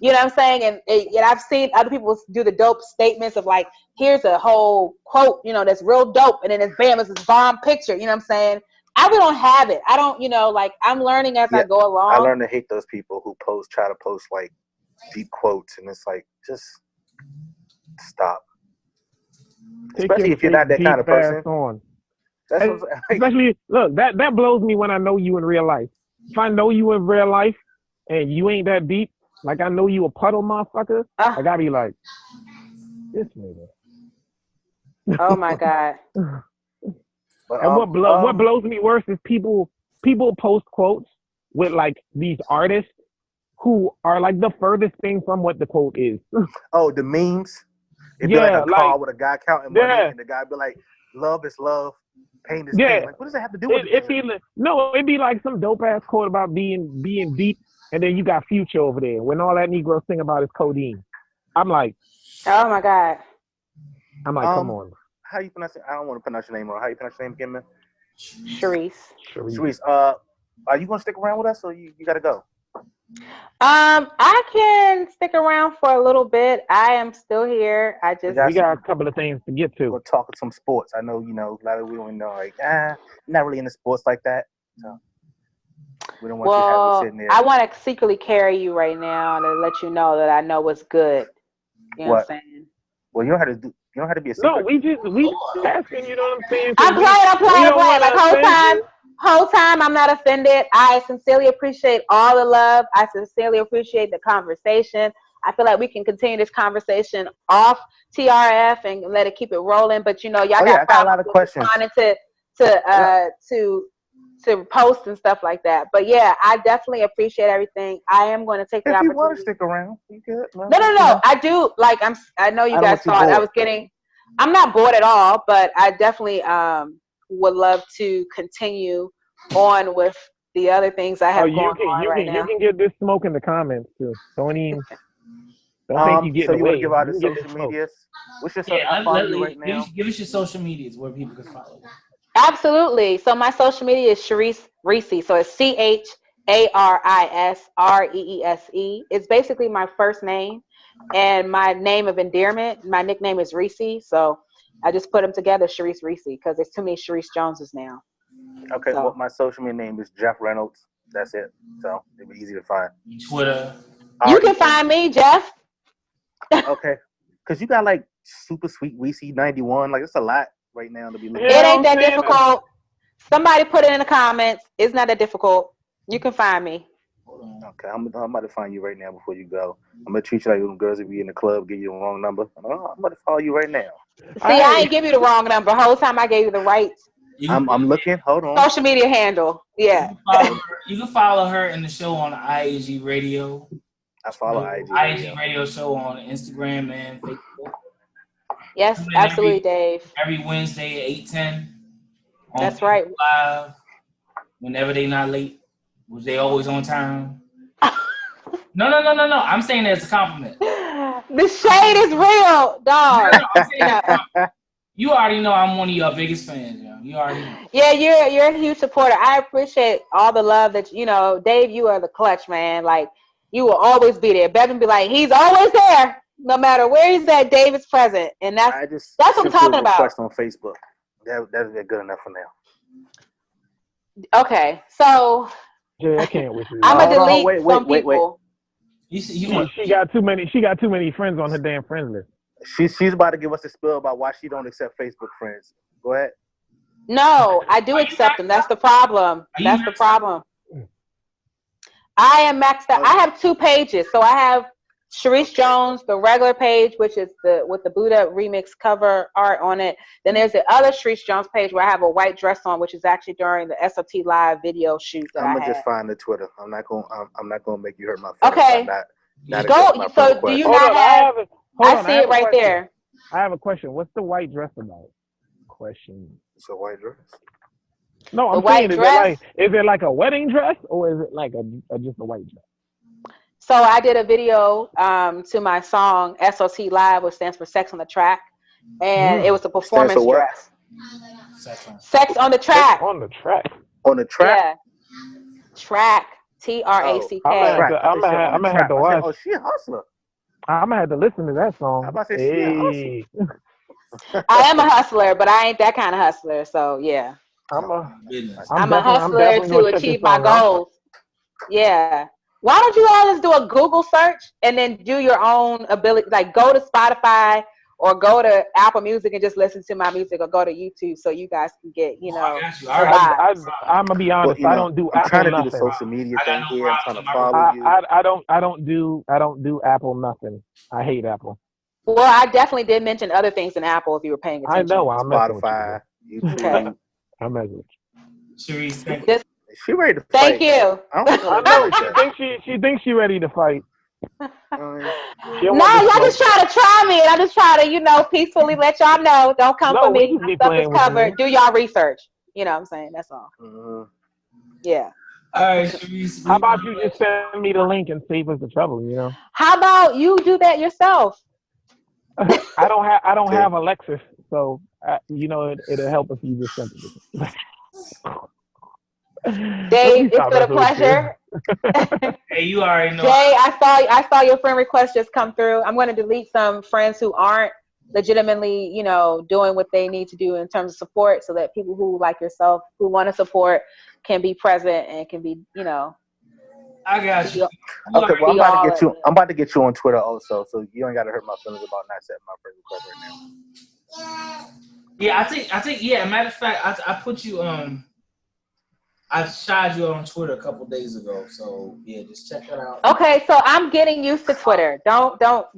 You know what I'm saying? And I've seen other people do the dope statements of, like, here's a whole quote, you know, that's real dope. And then it's bam, it's this bomb picture. You know what I'm saying? I really don't have it. I don't, like, I'm learning as I go along. I learned to hate those people who try to post like deep quotes. And it's like, just stop. Especially if you're not that kind of person. That's especially, look, that blows me when I know you in real life. If I know you in real life and you ain't that deep, like I know you a puddle motherfucker, I gotta be like, this nigga. Oh my God. But, and what blows me worse is people post quotes with like these artists who are like the furthest thing from what the quote is. Oh, the memes? It'd be like a car with a guy counting money, and the guy be like, love is love, pain is pain. Like, what does that have to do with it? It'd be like some dope ass quote about being deep, and then you got Future over there when all that Negro sing about is codeine. I'm like, oh my God. I'm like, come on. How you pronounce it? I don't want to pronounce your name wrong. How you pronounce your name again, man? Charis. Charis. Are you gonna stick around with us, or you gotta go? I can stick around for a little bit. I am still here. We got a couple of things to get to. We'll talk some sports. I know, a lot of we don't know, not really into sports like that. So we don't want you to have me sitting there. I want to secretly carry you right now to let you know that I know what's good. You know what I'm saying? Well, you don't have to be a secret. No, we just asking, you know what I'm saying? I'm playing. Like whole time I'm not offended. I sincerely appreciate all the love. I sincerely appreciate the conversation. I feel like we can continue this conversation off TRF and let it keep it rolling. But y'all got a lot of questions to post and stuff like that. But yeah, I definitely appreciate everything. I am going to take the opportunity. If you want to stick around, you could. No. I do. Like I know you guys thought I was getting. I'm not bored at all, but I definitely would love to continue on with the other things I have going on right now. You can get this smoke in the comments too. Don't think you get so away. You want to give out the social medias? What's your right now? Give us your social medias where people can follow. Absolutely. So my social media is Charis Reese. So it's CharisReese. It's basically my first name and my name of endearment. My nickname is Reese. So I just put them together, Charis Reese, because there's too many Charis Joneses now. Okay. Well, my social media name is Jeff Reynolds. That's it. So it'll be easy to find. Twitter. You can find me, Jeff. Okay. Because you got like super sweet Reese 91. Like, it's a lot right now to be looking at. It ain't that difficult. Somebody put it in the comments. It's not that difficult. You can find me. Okay, I'm about to find you right now before you go. I'm going to treat you like them girls if you in the club, give you the wrong number. I'm about to follow you right now. See, I ain't give you the wrong number. The whole time I gave you the right. I'm looking. Hold on. Social media handle. Yeah. You can follow her in the show on IAG Radio. I follow IAG Radio Show on Instagram and Facebook. Yes, absolutely, Dave. Every Wednesday at 8:10. That's right. Live. Whenever they not late. Was they always on time? No. I'm saying that as a compliment. The shade is real, dog. You already know I'm one of your biggest fans, yo. You already know. Yeah, you're a huge supporter. I appreciate all the love that Dave. You are the clutch, man. Like, you will always be there. Bevan be like, he's always there, no matter where he's at. Dave is present, and that's what I'm talking about. Request on Facebook. That'd be good enough for now. Okay, so. Yeah, I can't with you. I'm gonna delete some people. She got too many. She got too many friends on her damn friends list. She's about to give us a spill about why she don't accept Facebook friends. Go ahead. No, I do accept them. That's the problem. That's the problem. I am maxed out. I have 2 pages. So I have Charis Jones, the regular page, which is with the Buddha remix cover art on it. Then there's the other Charis Jones page where I have a white dress on, which is actually during the SOT live video shoot that I'm gonna just find the Twitter. I'm not gonna make you hurt my Okay. feelings. Go. So do you not have? I see it right there. I have a question. What's the white dress about? It's a white dress. No, I'm saying, is it like a wedding dress or is it like just a white dress? So I did a video to my song SOT Live, which stands for Sex on the Track, and it was a performance dress. Sex on the track. On the track. On the track. Yeah. Track. TRACK. I'm gonna have to watch. Oh, she a hustler. I'm gonna have to listen to that song. I'm about to say she a hustler. I am a hustler, but I ain't that kind of hustler. So yeah. I'm a hustler to achieve my goals. Yeah. Why don't you all just do a Google search and then do your own ability? Like, go to Spotify or go to Apple Music and just listen to my music, or go to YouTube so you guys can get, I'm gonna be honest. I don't do Apple. I'm trying to do the social media thing here. I'm trying to follow you. I don't do Apple nothing. I hate Apple. Well, I definitely did mention other things in Apple if you were paying attention. I know. I'm Spotify. Okay. I'm messing. She ready to fight. Thank you. I know. She thinks she's ready to fight. No, y'all just try to try me, and I just try to, peacefully let y'all know. Don't come for me. My stuff is covered. Do y'all research. You know what I'm saying? That's all. Mm-hmm. Yeah. All right, Charis. How about you just send me the link and save us the trouble? How about you do that yourself? I don't have Alexis, so it'll help if you just send it. Dave, it's been a pleasure. Hey, you already know. Jay, I saw your friend request just come through. I'm going to delete some friends who aren't legitimately, you know, doing what they need to do in terms of support, so that people who like yourself who want to support can be present and can be, you know. I got you. Okay, well, I'm about to get you on Twitter also, so you ain't got to hurt my feelings about not setting my friend request right now. Yeah, I think. Yeah, matter of fact, I put you I shot you on Twitter a couple days ago, so yeah, just check that out. Okay, so I'm getting used to Twitter. Don't. Me too.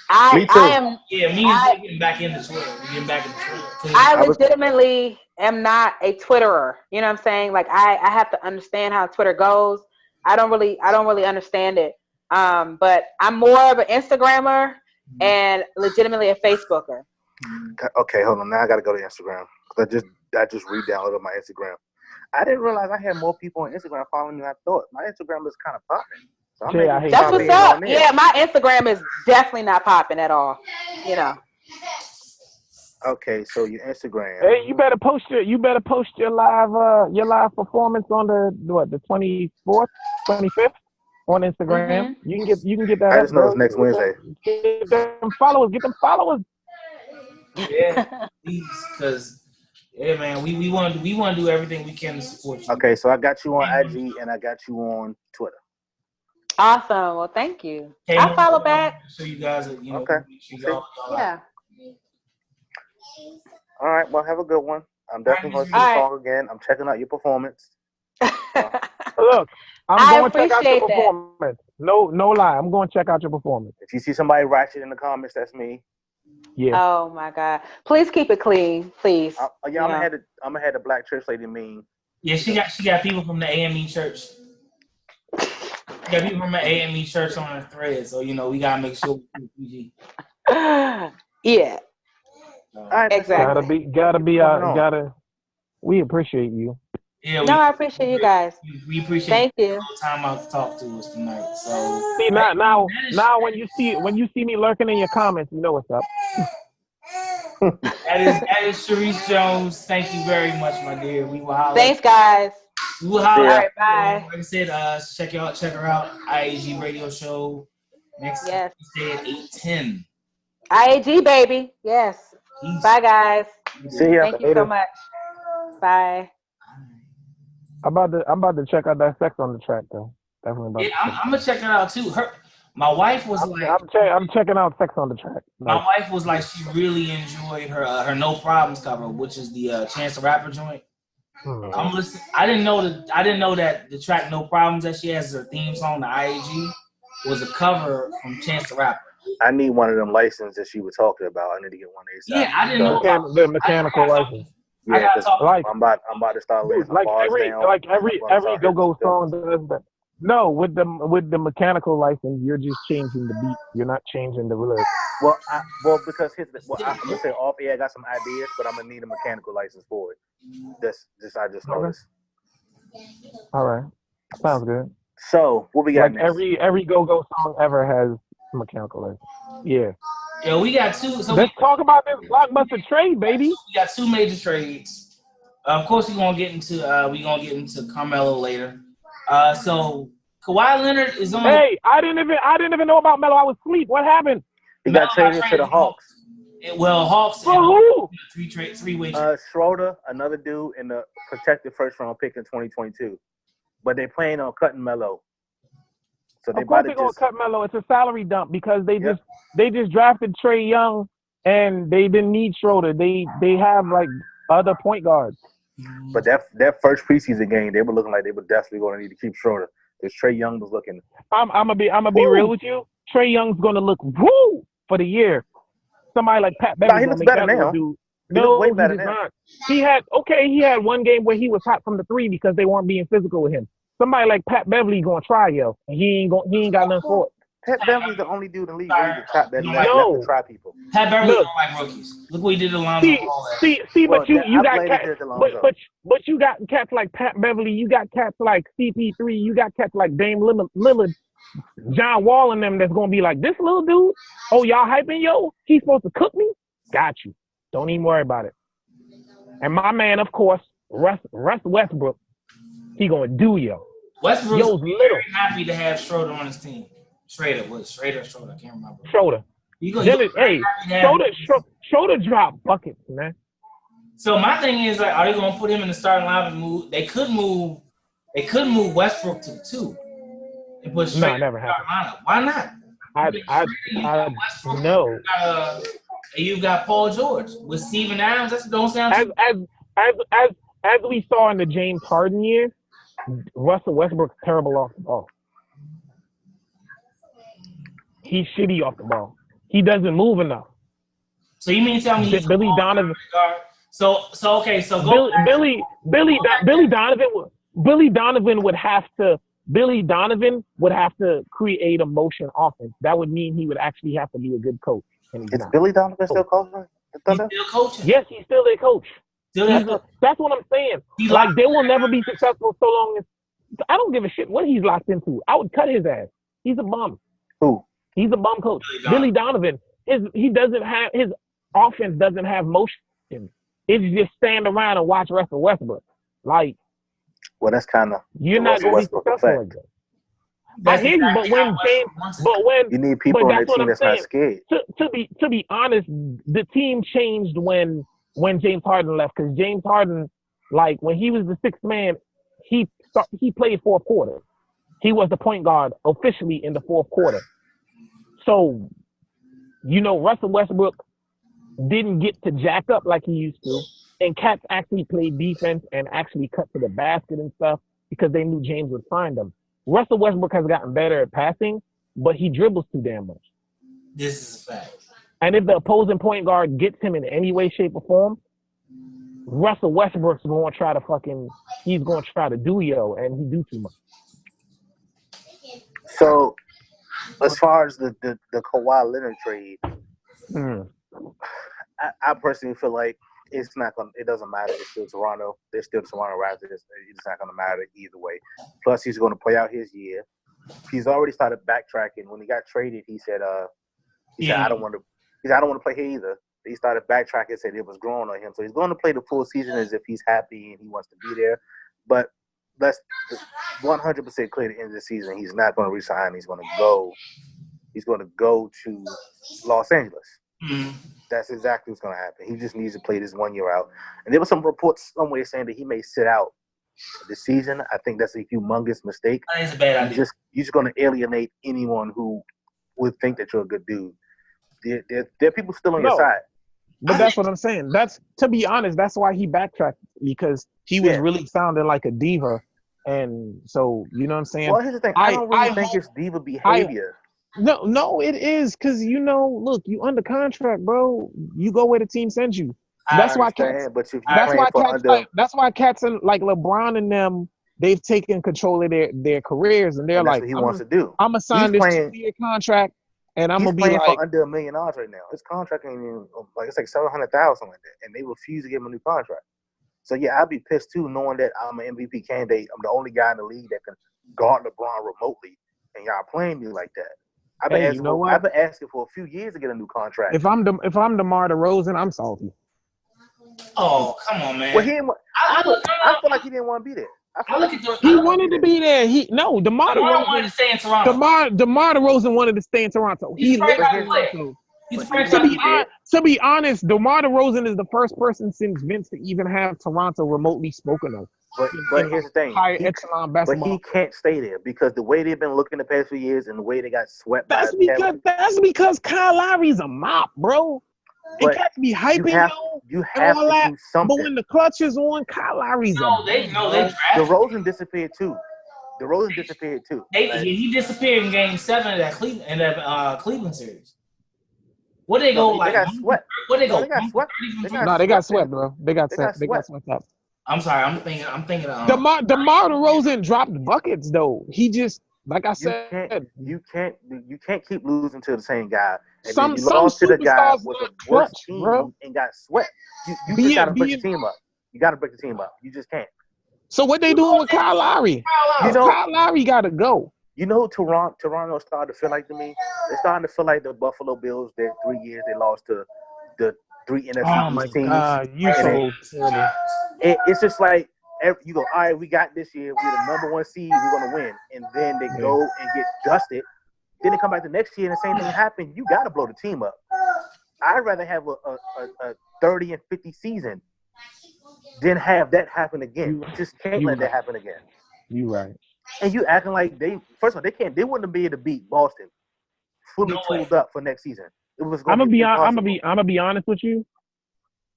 I am. Yeah, me and getting back into Twitter. Getting back into Twitter. I legitimately am not a Twitterer. You know what I'm saying? Like I have to understand how Twitter goes. I don't really understand it. But I'm more of an Instagrammer and legitimately a Facebooker. Okay, hold on. Now I got to go to Instagram. I just re-downloaded my Instagram. I didn't realize I had more people on Instagram following me than I thought. My Instagram is kind of popping. So that's what's up. Yeah, my Instagram is definitely not popping at all. You know. Okay, so your Instagram. Hey, you better post your live performance on the 24th, 25th on Instagram. Mm-hmm. You can get that. I just know it's next Wednesday. Get them followers. Yeah, please, because yeah, man, we want to do everything we can to support you. Okay, so I got you on IG and I got you on Twitter. Awesome. Well, thank you. Hey, I'll follow back. So you guys, you know, okay. Yeah. All right. Well, have a good one. I'm definitely going to see the song again. I'm checking out your performance. Look, I'm going to check out your performance. No lie. I'm going to check out your performance. If you see somebody ratchet in the comments, that's me. Yeah. Oh my God. Please keep it clean, please. I'm gonna have the black church lady mean. Yeah, she got people from the AME church. She got people from the AME church on her thread, so you know we gotta make sure we PG. Yeah. Exactly. We appreciate you. Yeah. I appreciate you guys. We appreciate. Thank you. Time out to talk to us tonight. So see now when you see me lurking in your comments, you know what's up. That is Charis Jones. Thank you very much, my dear. We will holler. Thanks, guys. We will holler. All right, bye. Like I said, check her out. IAG Radio Show next Tuesday at 8:10. IAG, baby. Yes. Peace. Bye, guys. See ya. Thank you so much. Bye. I'm about to check out that Sex on the Track though. Definitely. I'm gonna check that out too. My wife was I'm checking out Sex on the Track. My wife was like, she really enjoyed her No Problems cover, which is the Chance the Rapper joint. I'm listening. I didn't know that the track No Problems that she has as her theme song, the IAG, was a cover from Chance the Rapper. I need one of them licenses that she was talking about. I need to get one of these. Yeah, I didn't know the mechanical license. Yeah, I'm about to start laying some bars down. Every go-go song does that. No, with the mechanical license, you're just changing the beat. You're not changing the lyrics. Well, because I'm gonna say off air, I got some ideas, but I'm gonna need a mechanical license for it. I just noticed. All right, sounds good. So what we got like next? Every go-go song ever has mechanical license. Yeah. Yeah, we got two. So let's talk about this blockbuster trade, baby. We got two major trades. Of course, we're gonna get into Carmelo later. So Kawhi Leonard is on. Hey, I didn't even know about Melo. I was asleep. What happened? He got traded to the Hawks. Hawks. For who? Three-way. Schroeder, another dude, and the protected first-round pick in 2022. But they plan on cutting Melo. So of course they're gonna cut Melo. It's a salary dump because they just drafted Trae Young and they didn't need Schroeder. They have like other point guards. But that first preseason game, they were looking like they were definitely going to need to keep Schroeder. Because Trae Young was looking. I'm gonna be real with you. Trae Young's gonna look woo for the year. Somebody like Pat Beverly. He looks better now. No, way better now. He had one game where he was hot from the three because they weren't being physical with him. Somebody like Pat Beverly gonna try and he ain't got nothing for it. Pat Beverly's the only dude in the league that try people. Pat Beverly don't like rookies. Look what he did to Lonzo. But you got cats like Pat Beverly. You got cats like CP3. You got cats like Dame Lillard, John Wall, and them that's gonna be like, this little dude. Oh, y'all hyping yo? He's supposed to cook me? Got you. Don't even worry about it. And my man, of course, Russ Westbrook. He gonna do yo. Westbrook's Yo's little. very happy to have Schroeder on his team. Schroeder, I can't remember. Schroeder. Schroeder dropped buckets, man. So my thing is, like, are they gonna put him in the starting lineup and move? They could move Westbrook to 2 and put Schroeder never in the starting lineup. Why not? I no. You've got Paul George with Steven Adams. That don't sound as we saw in the James Harden year. Russell Westbrook's terrible off the ball. He's shitty off the ball. He doesn't move enough. So you mean to tell me he's Billy Donovan? So okay. So Billy Donovan would have to create a motion offense. That would mean he would actually have to be a good coach. Is Billy Donovan still coaching? He's still coaching. Yes, he's still their coach. That's what I'm saying. Like, they will never be successful so long as I don't give a shit what he's locked into. I would cut his ass. He's a bum. Who? He's a bum coach. Billy Donovan. His offense doesn't have motion. It's just stand around and watch Russell Westbrook. Like, well, that's kind of you're not going to be successful like that. I hear you, but when you need people on the team that's not scared. To be honest, the team changed when James Harden left, because James Harden, like, when he was the sixth man, he played fourth quarter. He was the point guard officially in the fourth quarter. So, Russell Westbrook didn't get to jack up like he used to, and cats actually played defense and actually cut to the basket and stuff because they knew James would find them. Russell Westbrook has gotten better at passing, but he dribbles too damn much. This is a fact. And if the opposing point guard gets him in any way, shape, or form, Russell Westbrook's going to try to he's going to try to do and he do too much. So, as far as the Kawhi Leonard trade, I personally feel like it doesn't matter. It's still Toronto. They're still the Toronto Raptors. It's not going to matter either way. Plus, he's going to play out his year. He's already started backtracking. When he got traded, he said, I don't want to play here either. He started backtracking and said it was growing on him. So he's going to play the full season as if he's happy and he wants to be there. But that's 100% clear at the end of the season. He's not going to resign. He's going to go to Los Angeles. Mm-hmm. That's exactly what's going to happen. He just needs to play this 1 year out. And there were some reports somewhere saying that he may sit out this season. I think that's a humongous mistake. That's a bad idea. You're just going to alienate anyone who would think that you're a good dude. There are people still on your side. But that's what I'm saying. To be honest, that's why he backtracked, because he was really sounding like a diva. And so, you know what I'm saying? Well, here's the thing. I don't really think it's diva behavior. No, it is, because look, you under contract, bro. You go where the team sends you. That's why cats and like LeBron and them, they've taken control of their careers, and they're like, what he wants to do. I'm gonna sign this 2-year contract, and I'm gonna be playing like for under $1 million right now. His contract ain't even it's like $700,000 like that, and they refuse to give him a new contract. So yeah, I'd be pissed too, knowing that I'm an MVP candidate. I'm the only guy in the league that can guard LeBron remotely, and y'all playing me like that. I've been asking for a few years to get a new contract. If I'm DeMar DeRozan, I'm salty. Oh, come on, man. Well, I feel like he didn't want to be there. He wanted to be there. DeMar DeRozan wanted to stay in Toronto. DeMar DeRozan wanted to stay in Toronto. He's a Toronto. To be honest, DeMar DeRozan is the first person since Vince to even have Toronto remotely spoken of. But here's the thing. But he can't stay there because the way they've been looking the past few years and the way they got swept. That's because Kyle Lowry's a mop, bro. It can't be hyping you have to do something. But when the clutch is on, Kyle Lowry's they drafted. DeRozan disappeared too. He disappeared in Game 7 of that Cleveland series. What they go like? They got swept. What they go? They got swept. They got swept, bro. They got swept up. I'm sorry. I'm thinking. DeMar DeRozan dropped buckets though. He just, like I said, you can't keep losing to the same guy. And some you lost to the guy with the worst team bro. And got swept. You just gotta break the team up. You gotta break the team up. You just can't. So what they doing with Kyle Lowry? Kyle Lowry gotta go. You know, Toronto started to feel like to me. They're starting to feel like the Buffalo Bills. That 3 years they lost to the 3 NFC teams. God, you so silly. It's just like you go, all right, we got this year. We're the number 1 seed. We're gonna win, and then they go and get dusted. Then they come back the next year and the same thing happened. You got to blow the team up. I'd rather have a 30 and 50 season than have that happen again. You just can't let that happen again. You right. And you acting like first of all, they wouldn't be able to beat Boston fully tooled up for next season. It was going to be I'm gonna be honest with you.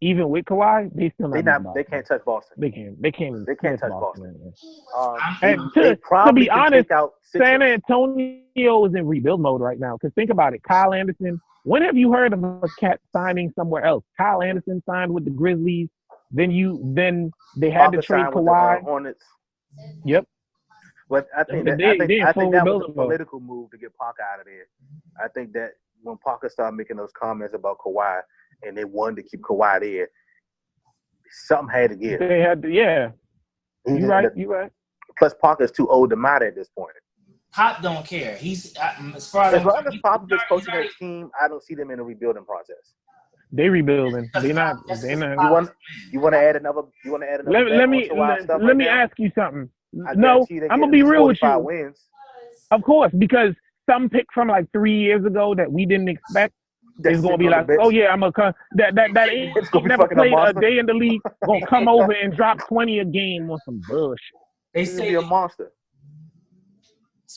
Even with Kawhi, they still they can't touch Boston. They can't touch Boston. And to be honest, San Antonio is in rebuild mode right now. Because think about it, Kyle Anderson. When have you heard of a cat signing somewhere else? Kyle Anderson signed with the Grizzlies. Then they had to trade Kawhi. Hornets. Yep. But I think that was a political move to get Parker out of there. I think that when Parker started making those comments about Kawhi and they wanted to keep Kawhi there, something had to give. They had to, yeah. You're right. Plus, Parker's too old to matter at this point. Pop don't care. He's as long as Pop is coaching that team, I don't see them in a rebuilding process. They rebuilding. They're not. You want to add another? Let me ask you something. No, I'm gonna be real with you. Wins. Of course, because some pick from like 3 years ago that we didn't expect is gonna be like, oh yeah, I'm gonna come. That ain't never played a day in the league. Gonna come over and drop 20 a game on some bullshit. They say a monster.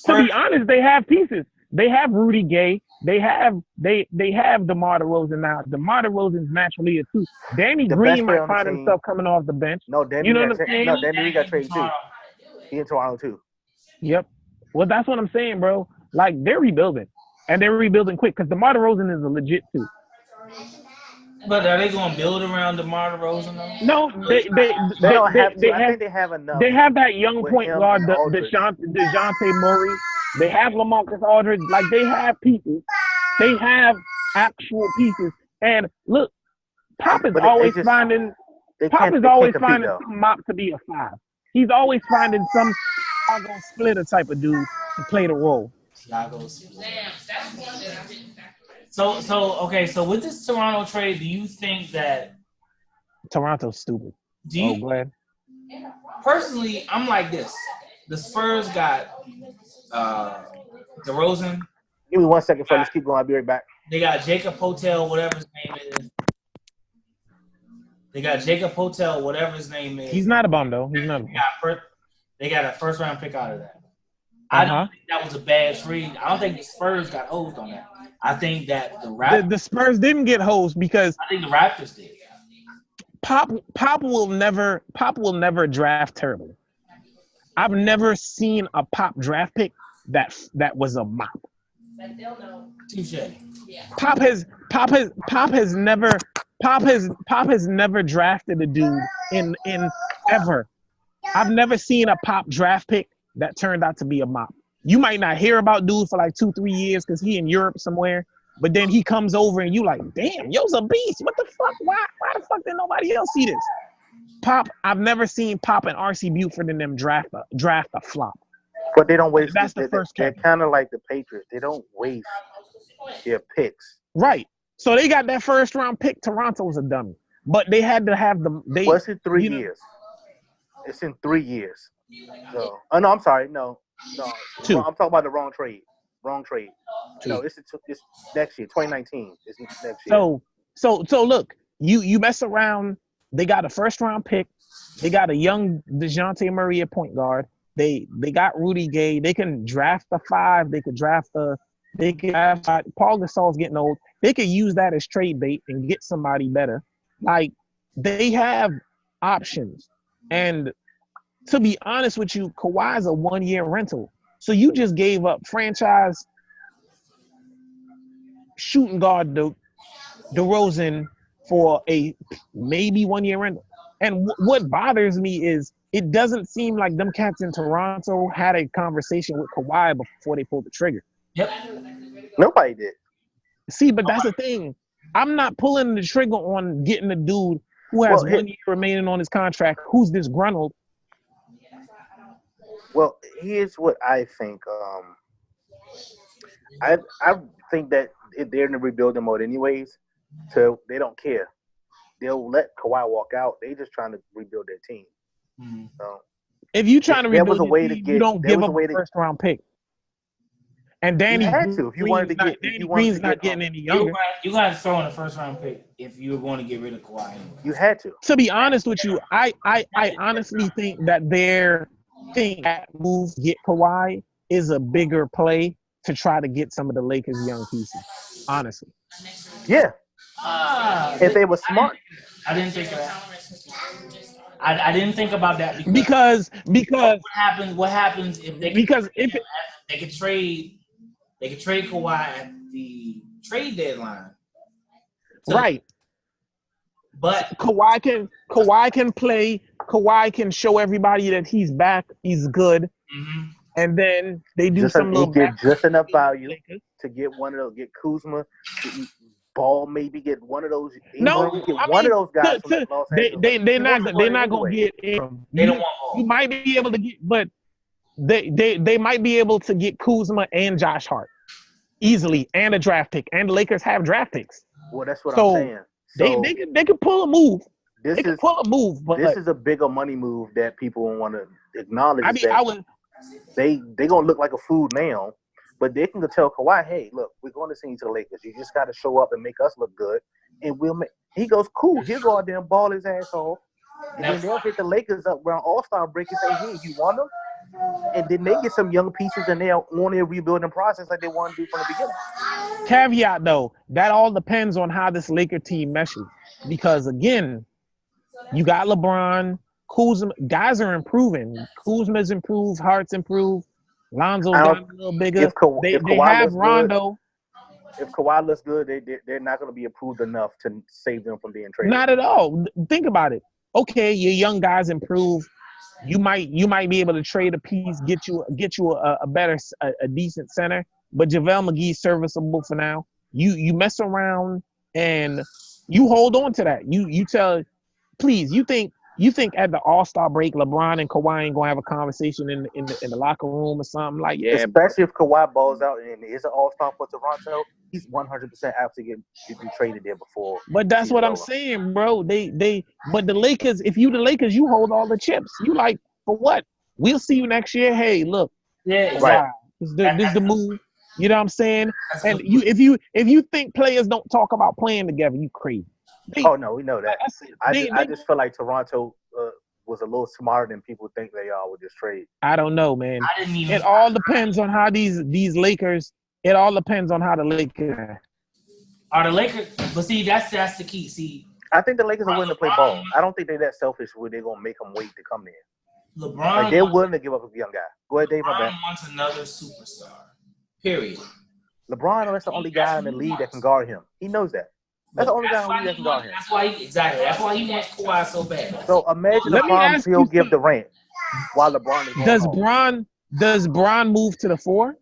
To be honest, they have pieces. They have Rudy Gay. They have DeMar DeRozan now. DeMar DeRozan's naturally a two. Danny Green might find himself coming off the bench. No, Danny got traded too. He in Toronto too. Yep. Well, that's what I'm saying, bro. Like, they're rebuilding. And they're rebuilding quick because DeMar DeRozan is a legit two. But are they going to build around DeMar DeRozan though? No, they don't have to. I think they have enough. They have that young point guard, DeJounte Murray. They have LaMarcus Aldridge. Like, they have pieces. They have actual pieces. And look, Pop is always finding some mop to be a 5. He's always finding some Chicago splitter type of dude to play the role. So with this Toronto trade, do you think that Toronto's stupid? Glad. Personally, I'm like this. The Spurs got DeRozan. Give me 1 second, fellas. Keep going. I'll be right back. They got Jacob Potel, whatever his name is. He's not a bum, though. He's not. They got a first-round pick out of that. I don't think that was a bad trade. I don't think the Spurs got hosed on that. I think that the Spurs didn't get hosed because I think the Raptors did. Pop will never draft terribly. I've never seen a Pop draft pick that was a mop. Like, they'll know. Touche. Yeah. Pop has never drafted a dude in ever. I've never seen a Pop draft pick that turned out to be a mop. You might not hear about dude for like 2-3 years because he in Europe somewhere, but then he comes over and you like, damn, yo's a beast. What the fuck? Why the fuck did nobody else see this? Pop, I've never seen Pop and R.C. Buford and them draft a flop. But they don't waste. That's the first. They're kind of like the Patriots. They don't waste their picks. Right. So they got that first round pick. Toronto's a dummy, but they had to have them. What's in 3 years? It's in 3 years. So, no, I'm sorry. No. 2. I'm talking about the wrong trade. 2. No, it's next year, 2019. It's next year. So look, you mess around. They got a first round pick. They got a young DeJounte Murray at point guard. They got Rudy Gay. They can draft the 5. They could draft Paul Gasol's getting old. They could use that as trade bait and get somebody better. Like, they have options. And to be honest with you, Kawhi's a 1-year rental. So you just gave up franchise shooting guard DeRozan for a maybe 1-year rental. And what bothers me is it doesn't seem like them cats in Toronto had a conversation with Kawhi before they pulled the trigger. Yep. Nobody did. See, but that's the thing. I'm not pulling the trigger on getting a dude who has 1 year remaining on his contract, who's disgruntled. Well, here's what I think. I think that they're in the rebuilding mode anyways, so they don't care. They'll let Kawhi walk out. They just trying to rebuild their team. So, if you trying to there rebuild was a your way to team, get. you don't There give was up a way a to. first round pick. And You Danny had to if you wanted to get. If Danny you wanted Green's to not get. getting any You younger. got to throw in a first round pick if you were going to get rid of Kawhi. You had to. To be honest with you, I honestly think that their thing that move to get Kawhi is a bigger play to try to get some of the Lakers' young pieces. Honestly. Yeah. If they were smart. I didn't think of that. I didn't think about that because what happens if they they could trade Kawhi at the trade deadline. So, right. But Kawhi can play. Kawhi can show everybody that he's back. He's good. Mm-hmm. And then they do just some little get just enough value to get one of those. Get Kuzma. Ball, maybe get one of those. Ingram, one of those guys from Los Angeles. They're not gonna get Ingram. They don't want Ball. You might be able to get, but they might be able to get Kuzma and Josh Hart easily, and a draft pick. And the Lakers have draft picks. Well, that's what I'm saying. So they could pull a move. But this is a bigger money move that people don't want to acknowledge. They gonna look like a fool now. But they can tell Kawhi, hey, look, we're going to send you to the Lakers. You just got to show up and make us look good. And we'll make – he goes, cool. He'll go out there and ball his ass off. And then they'll hit the Lakers up around All-Star break and say, hey, you want them? And then they get some young pieces and they're on their rebuilding process like they want to do from the beginning. Caveat, though, that all depends on how this Laker team meshes. Because, again, you got LeBron, Kuzma. Guys are improving. Kuzma's improved. Hart's improved. Lonzo's gotten a little bigger. They have Rondo. If Kawhi looks good, they're not going to be approved enough to save them from being traded. Not at all. Think about it. Okay, your young guys improve. You might be able to trade a piece, get you a better, a decent center. But JaVale McGee's serviceable for now. You mess around and you hold on to that. You tell, please. You think at the All-Star break, LeBron and Kawhi ain't gonna have a conversation in the locker room or something like, yeah. Especially if Kawhi balls out and is an All-Star for Toronto, he's 100% out to get traded there before. But that's what I'm saying, bro. But the Lakers, if you the Lakers, you hold all the chips. You like, for what? We'll see you next year. Hey, look, yeah, right. This is the move. You know what I'm saying? And if you think players don't talk about playing together, you crazy. Oh no, we know that. I just feel like Toronto was a little smarter than people think they are with this trade. I don't know, man. It all depends on how these Lakers. It all depends on how the Lakers are. The Lakers, but see, that's the key. See, I think the Lakers are willing to play ball. I don't think they're that selfish where they're gonna make them wait to come there. LeBron, like they're willing to give up a young guy. Go ahead, Dave. LeBron wants another superstar. Period. LeBron is the only guy in the league that can guard him. He knows that. That's the only guy in the league that can guard him. That's why he wants Kawhi so bad. So imagine if Bron still give Durant while LeBron is going Does Bron move to the 4?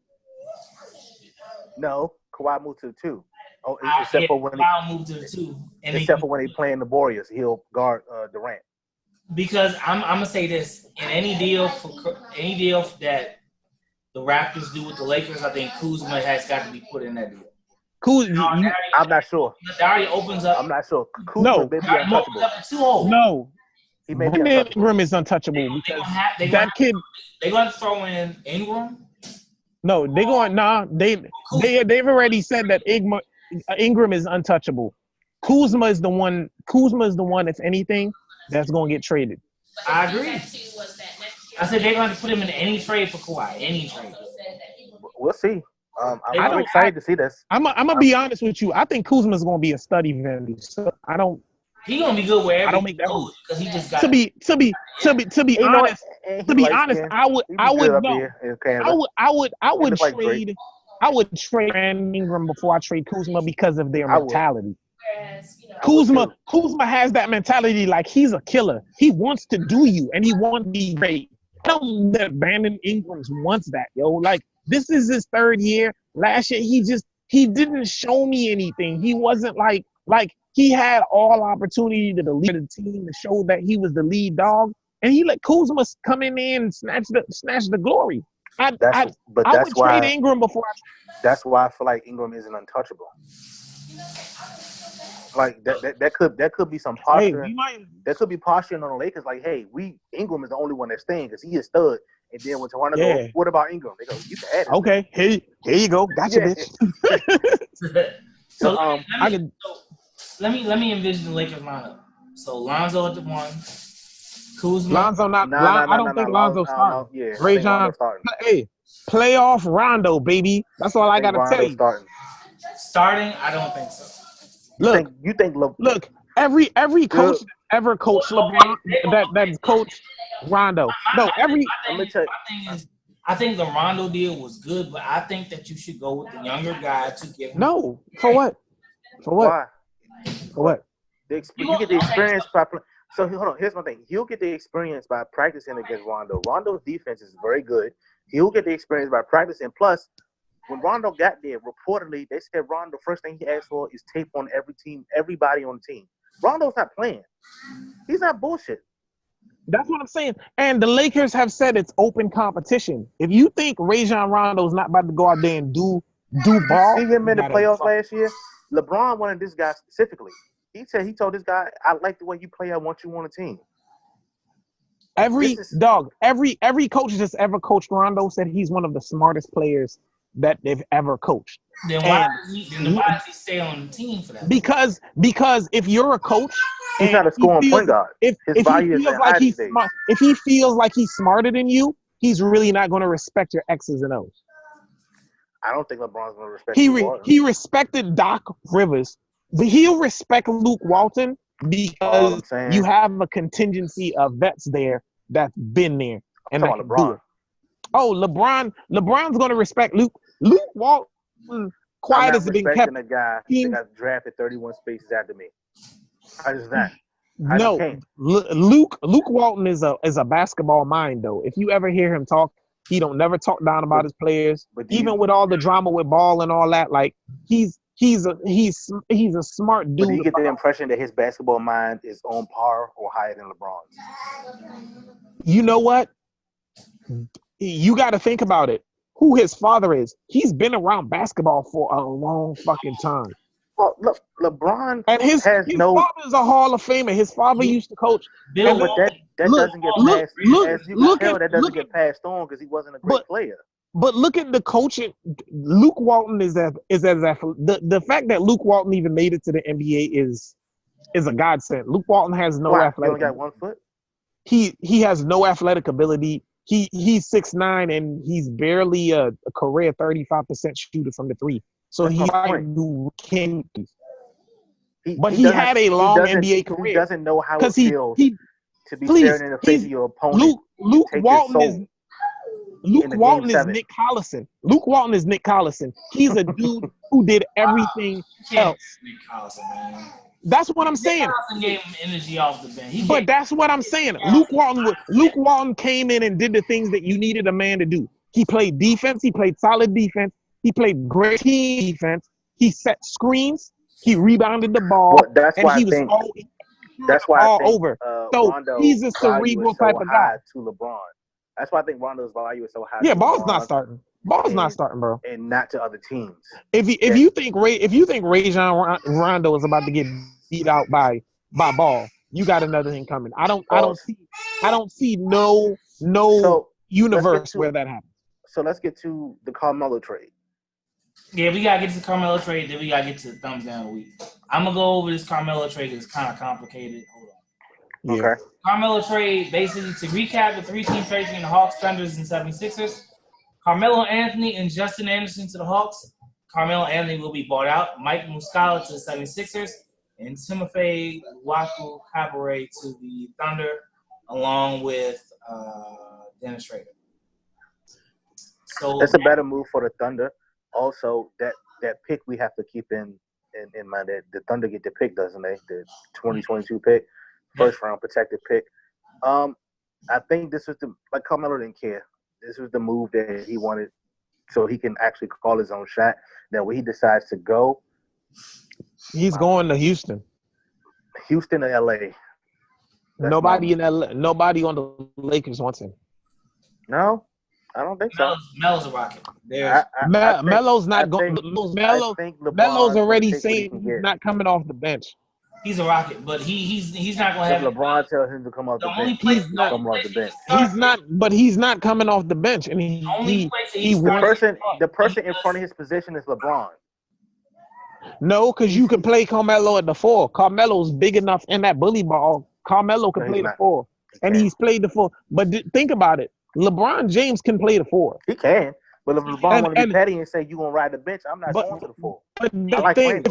No, Kawhi moved to the 2. Oh, except for when moved to the 2. Except for when they play in the Warriors, he'll guard Durant. Because I'm gonna say this: in any deal that the Raptors do with the Lakers, I think Kuzma has got to be put in that deal. I'm not sure. That already opens up. I'm not sure. Kuzma may be untouchable. No. He may be untouchable. Ingram is untouchable because that kid. They're going to throw in Ingram. No, they're going. Nah, they've already said that Ingram is untouchable. Kuzma is the one. If anything, that's going to get traded. I agree. I said they're going to put him in any trade for Kawhi. Any trade. We'll see. I'm excited to see this. I'm gonna be honest with you. I think Kuzma's gonna be a study value. So I don't. He's gonna be good wherever. I don't make that move because he just got to be honest. To be honest, I would trade Ingram before I trade Kuzma because of their mentality. Kuzma has that mentality like he's a killer. He wants to do you and he wants to be great. I don't know that Brandon Ingram wants that, yo. Like. This is his 3rd year. Last year, he didn't show me anything. He wasn't like he had all opportunity to lead the team to show that he was the lead dog, and he let Kuzma come in there and snatch the glory. I would trade Ingram before. That's why I feel like Ingram isn't untouchable. Like that could be some Hey, posturing. we might. That could be posturing on the Lakers. Like, hey, Ingram is the only one that's staying because he is stud. And then when Toronto Yeah. goes, what about Ingram? They go, you can add it. Okay, here you go. Gotcha, Yeah. bitch. So I let me envision the Lakers lineup. So Lonzo at the 1, Kuzma. Lonzo not. I don't think Lonzo's starting. Yeah, Ray John. Hey, playoff Rondo, baby. That's all I gotta tell you. Starting, I don't think so. Look, you think look. Every coach that ever coached LeBron that coached Rondo. No, I think the Rondo deal was good, but I think that you should go with the younger guy to give him. No, for what? For what? Why? For what? You get the experience by playing. So hold on. Here's my thing. He'll get the experience by practicing against Rondo. Rondo's defense is very good. He'll get the experience by practicing. Plus, when Rondo got there, reportedly they said Rondo first thing he asked for is tape on everybody on the team. Rondo's not playing. He's not bullshit. That's what I'm saying. And the Lakers have said it's open competition. If you think Rajon Rondo's not about to go out there and do ball, see him in the playoffs last year. LeBron wanted this guy specifically. He told this guy, "I like the way you play. I want you on the team." Every coach that's ever coached Rondo said he's one of the smartest players that they've ever coached. Then why does he stay on the team for that? Because if you're a coach, he's not a scoring point guard. If he feels like he's smarter than you, he's really not going to respect your X's and O's. I don't think LeBron's going to respect he respected Doc Rivers, but he'll respect Luke Walton because you have a contingency of vets there that's been there. And that can do it. Oh, LeBron's going to respect Luke Walton. Quiet as it been kept. The guy that got drafted 31 spaces after me. I just not. Luke Walton is a basketball mind though. If you ever hear him talk, he don't never talk down about his players. Even with all the drama with Ball and all that, like he's a smart dude. But do you get the impression that his basketball mind is on par or higher than LeBron's? You know what? You got to think about it. Who his father is. He's been around basketball for a long fucking time. Well, look, LeBron and his father's a Hall of Famer. His father used to coach. But that doesn't get passed. As you can tell, that doesn't get passed on because he wasn't a great player. But look at the coaching. Luke Walton is as the fact that Luke Walton even made it to the NBA is a godsend. Luke Walton has no athletic. He only got 1 foot. He has no athletic ability. He's 6'9" and he's barely a career 35% shooter from the three. So he can. But he had a long NBA career. He doesn't know how it feels to be staring in the face of your opponent. Luke Walton is Nick Collison. Luke Walton is Nick Collison. He's a dude who did everything else. Nick Collison, man. That's what I'm saying. Collison gave him energy off the bench. But that's what I'm saying. Luke Walton came in and did the things that you needed a man to do. He played defense. He played solid defense. He played great team defense. He set screens. He rebounded the ball. Well, that's why I think over. So Rondo he's a cerebral type of guy. To LeBron. That's why I think Rondo's value is so high. Yeah, Ball's not starting. Ball's not starting, bro. And not to other teams. If you think Rajon Rondo is about to get beat out by Ball, you got another thing coming. I don't see no universe where that happens. So let's get to the Carmelo trade. Yeah, we gotta get to the Carmelo trade. Then we gotta get to the thumbs down of the week. I'm gonna go over this Carmelo trade because it's kind of complicated. Hold on. Okay. Carmelo trade, basically, to recap the 3-team trade between the Hawks, Thunders, and 76ers. Carmelo Anthony and Justin Anderson to the Hawks. Carmelo Anthony will be bought out. Mike Muscala to the 76ers. And Timofey Waku Cabaret to the Thunder, along with Dennis Schrader. So that's a better move for the Thunder. Also, that pick we have to keep in mind that the Thunder get the pick, doesn't they? The 2022 pick, first round protected pick. I think this was like Carmelo didn't care. This was the move that he wanted, so he can actually call his own shot. Now, when he decides to go, he's going to Houston. Houston or LA. Nobody in LA. Nobody on the Lakers wants him. No. I don't think so. Melo's a Rocket. Melo's not going. Melo's already saying he's not coming off the bench. He's a rocket, but he's not gonna have LeBron tells him to come off the bench. Come off the bench. He's not, but he's not coming off the bench, and the person in front of his position is LeBron. No, because you can play Carmelo at the 4. Carmelo's big enough in that bully ball. Carmelo can play the 4, and he's played the 4. But think about it. LeBron James can play the 4. He can, but if LeBron want to be petty and say you gonna ride the bench, I'm not going to the 4. But the thing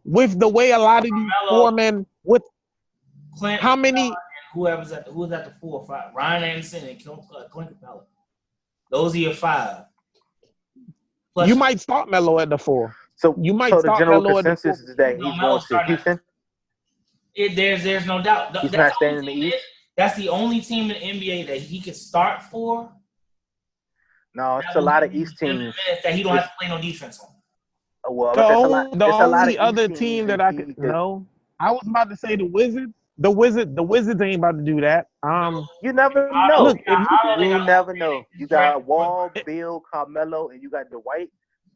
with the way a lot of these 4 men with Clint, how many who was at the 4 or 5? Ryan Anderson and Clint Capella. Those are your 5. Plus, you might start Melo at the 4. So you might the start general Melo consensus is that he's going to Houston. There's no doubt. He's not staying in the East. That's the only team in the NBA that he can start for. No, it's a lot of East teams that he don't have to play no defense on. Well, the only other team that I could know. I was about to say the Wizards. The Wizards ain't about to do that. You never know. Look, you never know. You got Wall, Bill, Carmelo, and you got Dwight.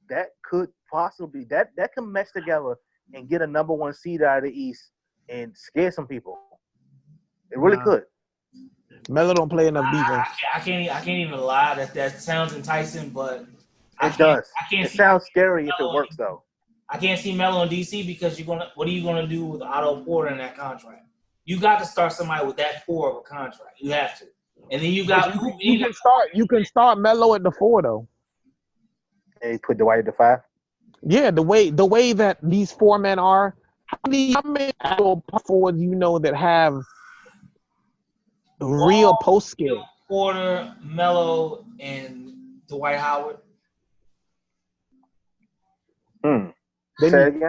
That could possibly that can mesh together and get a number 1 seed out of the East and scare some people. It really could. Melo don't play enough defense. I can't even lie. That sounds enticing, but it does. It sounds scary if it works though. I can't see Melo in DC because what are you gonna do with Otto Porter in that contract? You got to start somebody with that poor of a contract. You have to, and then you can start Melo at the 4 though. And he put Dwight at the 5. Yeah, the way that these 4 men are. How many forwards you know that have real post skill? Porter, Melo, and Dwight Howard. Then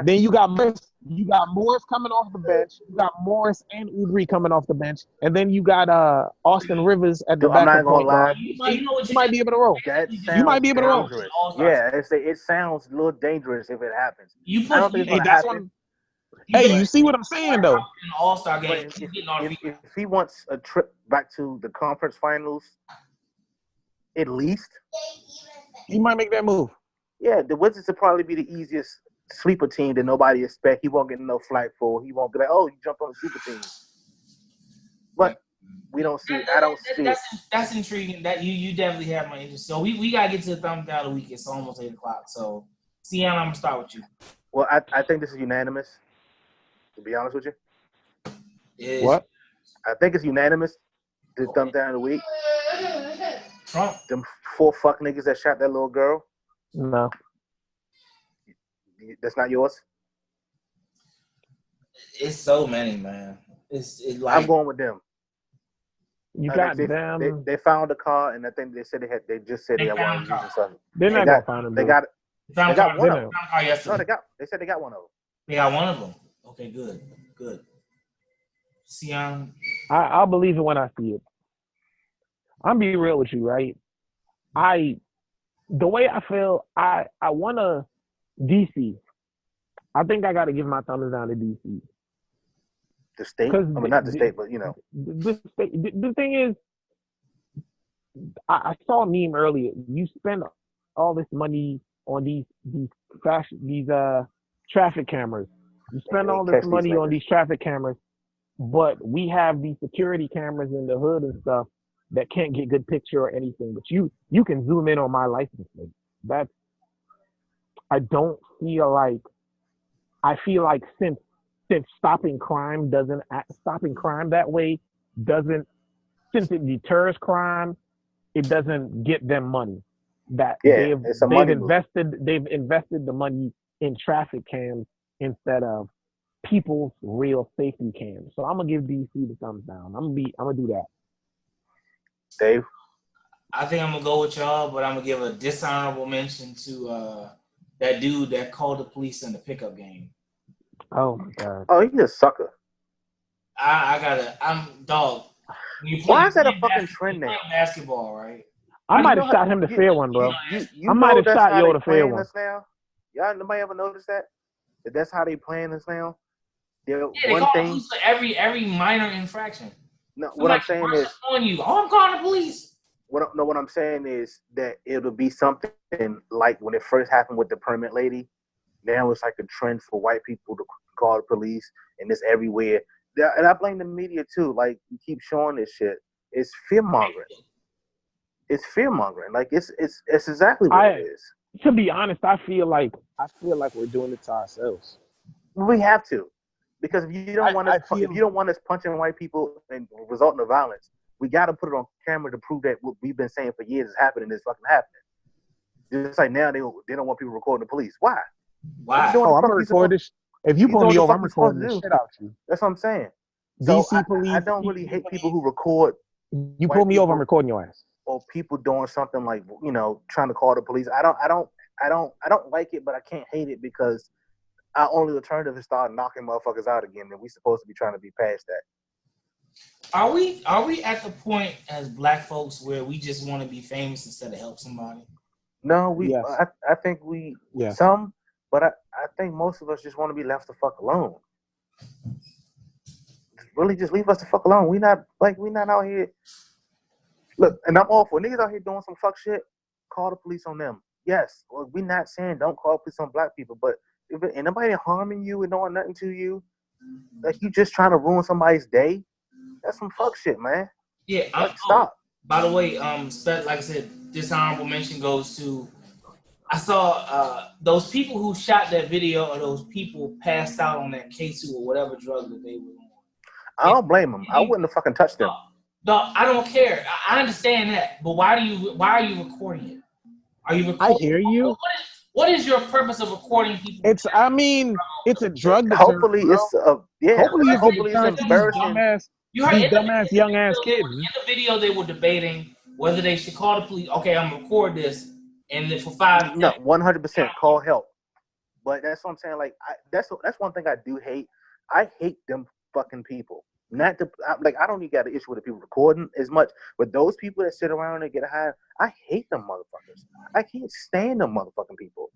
you got Morris. You got Morris coming off the bench. You got Morris and Oubre coming off the bench, and then you got Austin Rivers at the back. I'm not gonna lie. You might be able to roll. You might be able to roll. Yeah, it sounds a little dangerous if it happens. I don't think it's gonna happen. Hey, you see what I'm saying though? All-Star game. If he wants a trip back to the conference finals, at least he might make that move. Yeah, the Wizards will probably be the easiest sleeper team that nobody expect. He won't get no flack for. He won't be like, oh, you jumped on the super team. But we don't see. I don't see. That's intriguing. That you definitely have my interest. So we gotta get to the thumbs down of the week. It's almost 8 o'clock. So, Sian, I'm gonna start with you. Well, I think this is unanimous. To be honest with you. What? I think it's unanimous. The thumbs down of the week. Trump. Them 4 fuck niggas that shot that little girl. No. That's not yours? It's so many, man. It's like I'm going with them. You got them. They found the car, and I think they said they just said they got one of them. Something. They're not gonna find them. They got one of them. No, they said they got one of them. They got one of them. Okay, good. Sian. I'll believe it when I see it. I'm being real with you, right? The way I feel, I want to DC. I think I got to give my thumbs down to DC. The state? I mean, not the state, but, you know. The thing is, I saw a meme earlier. You spend all this money on these traffic cameras. You spend all this money on these traffic cameras, but we have these security cameras in the hood and stuff that can't get good picture or anything. But you can zoom in on my license plate. I don't feel like. I feel like since stopping crime that way since it deters crime, it doesn't get them money. They've invested the money in traffic cams instead of people's real safety cams. So I'm gonna give DC the thumbs down. I'm gonna do that. Dave? I think I'm gonna go with y'all, but I'm gonna give a dishonorable mention to that dude that called the police in the pickup game. Oh my God. Oh, he's a sucker. I'm dog. Why is that a fucking trend now? Basketball, right? I might have shot him the fair one, bro. I might have shot Yo the fair one. Y'all, nobody ever noticed that? That's how they playing this now? They call police for every minor infraction. No, what I'm saying is on you. Oh, I'm calling the police. What I'm saying is that it'll be something like when it first happened with the permit lady. now it's like a trend for white people to call the police, and it's everywhere. And I blame the media too. Like, you keep showing this shit. It's fear mongering. It's fear mongering. Like, it's exactly what it is. To be honest, I feel like we're doing it to ourselves. We have to, because if you don't want us punching white people and resulting in violence, we got to put it on camera to prove that what we've been saying for years is happening is fucking happening. Just like now they don't want people recording the police. Why? Oh, I'm gonna record this. If you pull me over, I'm recording the shit out you. That's what I'm saying. DC so police. I don't really hate people who record. You pull me over, I'm recording your ass. Or people doing something like, you know, trying to call the police. I don't like it, but I can't hate it because our only alternative is start knocking motherfuckers out again, and we supposed to be trying to be past that. Are we at the point as black folks where we just want to be famous instead of help somebody? No, Yes. I think some, but I think most of us just want to be left the fuck alone. Really, just leave us the fuck alone. We not out here. Look, and I'm all for niggas out here doing some fuck shit. Call the police on them. Yes, well, we not saying don't call the police on black people, but if ain't nobody harming you and doing nothing to you, like you just trying to ruin somebody's day, that's some fuck shit, man. Yeah, stop. By the way, like I said, this honorable mention goes to. I saw those people who shot that video, or those people passed out on that K2 or whatever drug that they were on. I don't blame them. I wouldn't have fucking touched them. No, I don't care. I understand that, but why are you recording it? Are you recording? I hear you. What is your purpose of recording people? It's a drug. Hopefully it's embarrassing. You heard these dumbass young ass kids. In the video, they were debating whether they should call the police. Okay, I'm gonna record this, and then for 5 minutes. No, 100% call help. But that's what I'm saying. Like, that's one thing I do hate. I hate them fucking people. I don't even got an issue with the people recording as much, but those people that sit around and get high, I hate them motherfuckers. I can't stand them motherfucking people.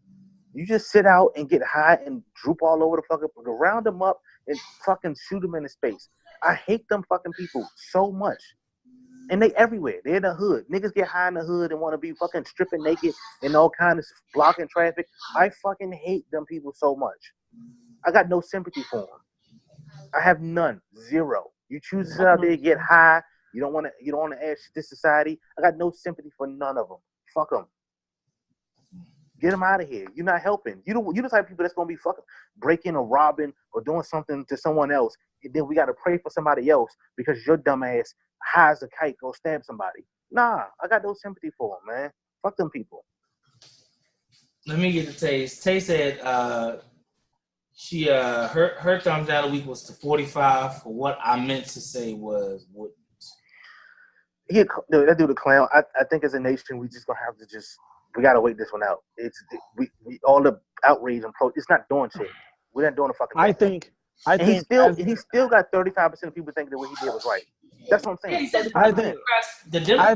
You just sit out and get high and droop all over the fucking, round them up and fucking shoot them in the space. I hate them fucking people so much. And they everywhere. They're in the hood. Niggas get high in the hood and want to be fucking stripping naked and all kinds of blocking traffic. I fucking hate them people so much. I got no sympathy for them. I have none. Zero. You choose to sit out there, get high. You don't want to add shit to society. I got no sympathy for none of them. Fuck them. Get them out of here. You're not helping. You the type of people that's gonna be fucking breaking or robbing or doing something to someone else, and then we gotta pray for somebody else because your dumb ass high as a kite go stab somebody. Nah, I got no sympathy for them, man. Fuck them people. Let me get the Taste. Taste said she her thumbs down a week was to 45 for what I meant to say was what. That dude a clown. I think as a nation we just gonna have to we gotta wait this one out. We all the outrage and it's not doing shit. We're not doing a fucking thing. I think he still got 35% of people thinking that what he did was right. That's what I'm saying. I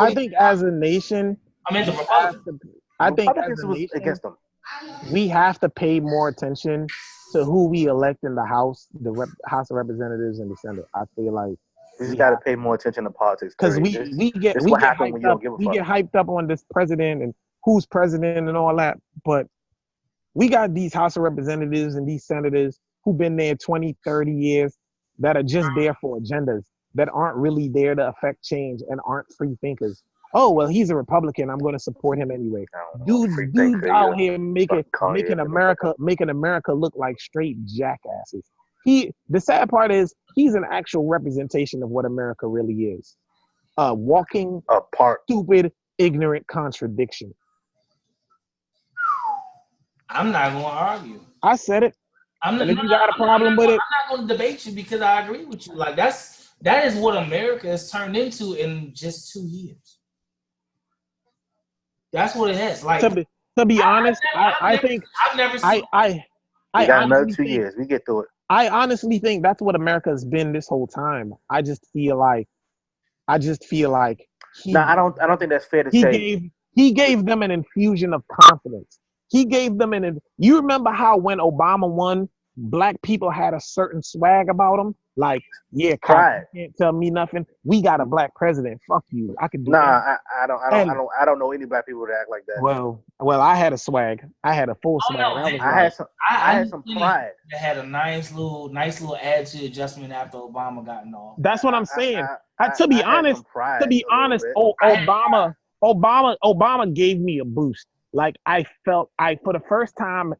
think as a nation, I mean the Republicans. I think as a nation, against them. We have to pay more attention to who we elect in the House, House of Representatives and the Senate. I feel like we just got to pay more attention to politics. Because we get hyped up on this president and who's president and all that, but we got these House of Representatives and these senators who've been there 20, 30 years that are just there for agendas that aren't really there to affect change and aren't free thinkers. Oh, well, he's a Republican. I'm going to support him anyway. Dudes out here making America look like straight jackasses. The sad part is he's an actual representation of what America really is. Walking stupid, ignorant contradiction. I'm not going to argue. I said it. If you got a problem with it, I'm not going to debate you because I agree with you. Like that is what America has turned into in just 2 years. That's what it is. Like to be honest, I think I've never seen. We got another 2 years. We get through it. I honestly think that's what America has been this whole time. I just feel like I don't think that's fair to say. He gave them an infusion of confidence. He gave them you remember how when Obama won, black people had a certain swag about them. Like, yeah, Pride. you can't tell me nothing. We got a black president. Fuck you. I could do that. I don't know any black people that act like that. Well, I had a swag. I had a full swag. No, I had some pride. That had a nice little attitude adjustment after Obama got in office. That's what I'm saying. To be honest, Obama gave me a boost. Like I felt, for the first time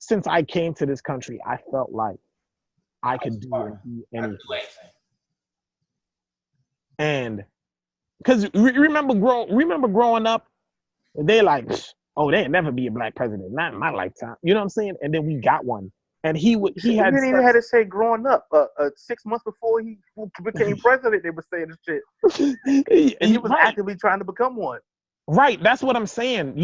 since I came to this country, I felt like I could do anything. And because remember growing up, they like, there'd never be a black president, not in my lifetime. You know what I'm saying? And then we got one, and he didn't even have to say growing up. 6 months before he became president, they were saying this shit, and he was actively trying to become one. Right, that's what I'm saying.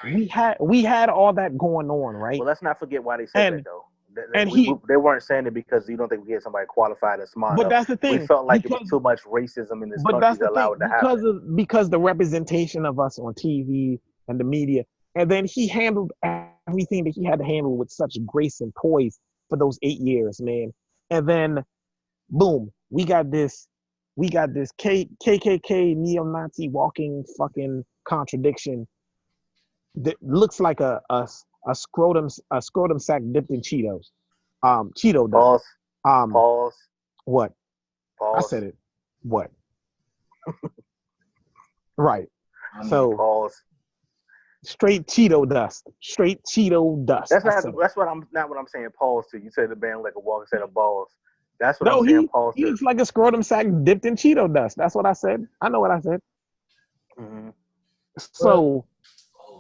We had all that going on, right? Well, let's not forget why they said that though. They weren't saying it because you don't think we had somebody qualified and smart. But that's the thing. We felt like it was too much racism in this country to allow it to happen. Because the representation of us on TV and the media, and then he handled everything that he had to handle with such grace and poise for those 8 years, man. And then, boom, we got this KKK neo-Nazi walking fucking contradiction that looks like a scrotum sack dipped in Cheetos. Cheeto dust. Pause. What? Pause. I said it. What? Right. So pause. Straight Cheeto dust. Straight Cheeto dust. That's what I'm saying. Pause to. You said the band like a walk instead of balls. That's what I'm saying. Pause to. He's like a scrotum sack dipped in Cheeto dust. That's what I said. I know what I said. Mm-hmm. So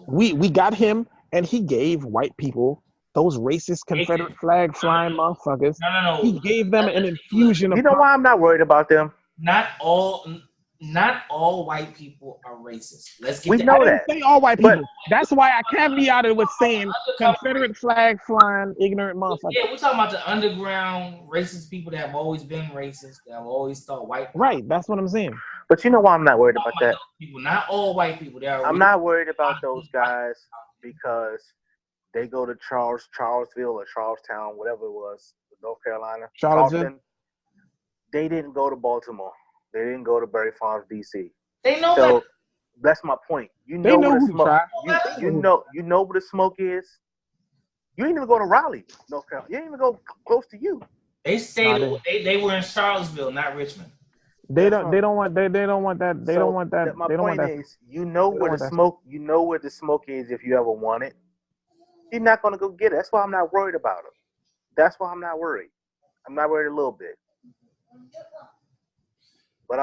we got him, and he gave white people, those racist Confederate flag flying motherfuckers. No. He gave them an infusion of. You know why I'm not worried about them? Not all white people are racist. Let's get we that. know I didn't that. say all white people. That's why I caveated with saying Confederate flag flying ignorant motherfuckers. Yeah, we're talking about the underground racist people that have always been racist, that have always thought white. Right, that's what I'm saying. But you know why I'm not worried about that? People, not all white people. I'm not worried about those guys because they go to Charlesville or Charlestown, whatever it was, North Carolina. Charleston. They didn't go to Baltimore. They didn't go to Berry Farms, D.C. They know so that's my point. You know where the smoke. You know where the smoke is. You ain't even go to Raleigh, North Carolina. You ain't even go close to you. They stayed. They were in Charlottesville, not Richmond. They don't want that. My point is, you know where the smoke. You know where the smoke is if you ever want it. You're not gonna go get it. That's why I'm not worried about it. That's why I'm not worried. I'm not worried a little bit. But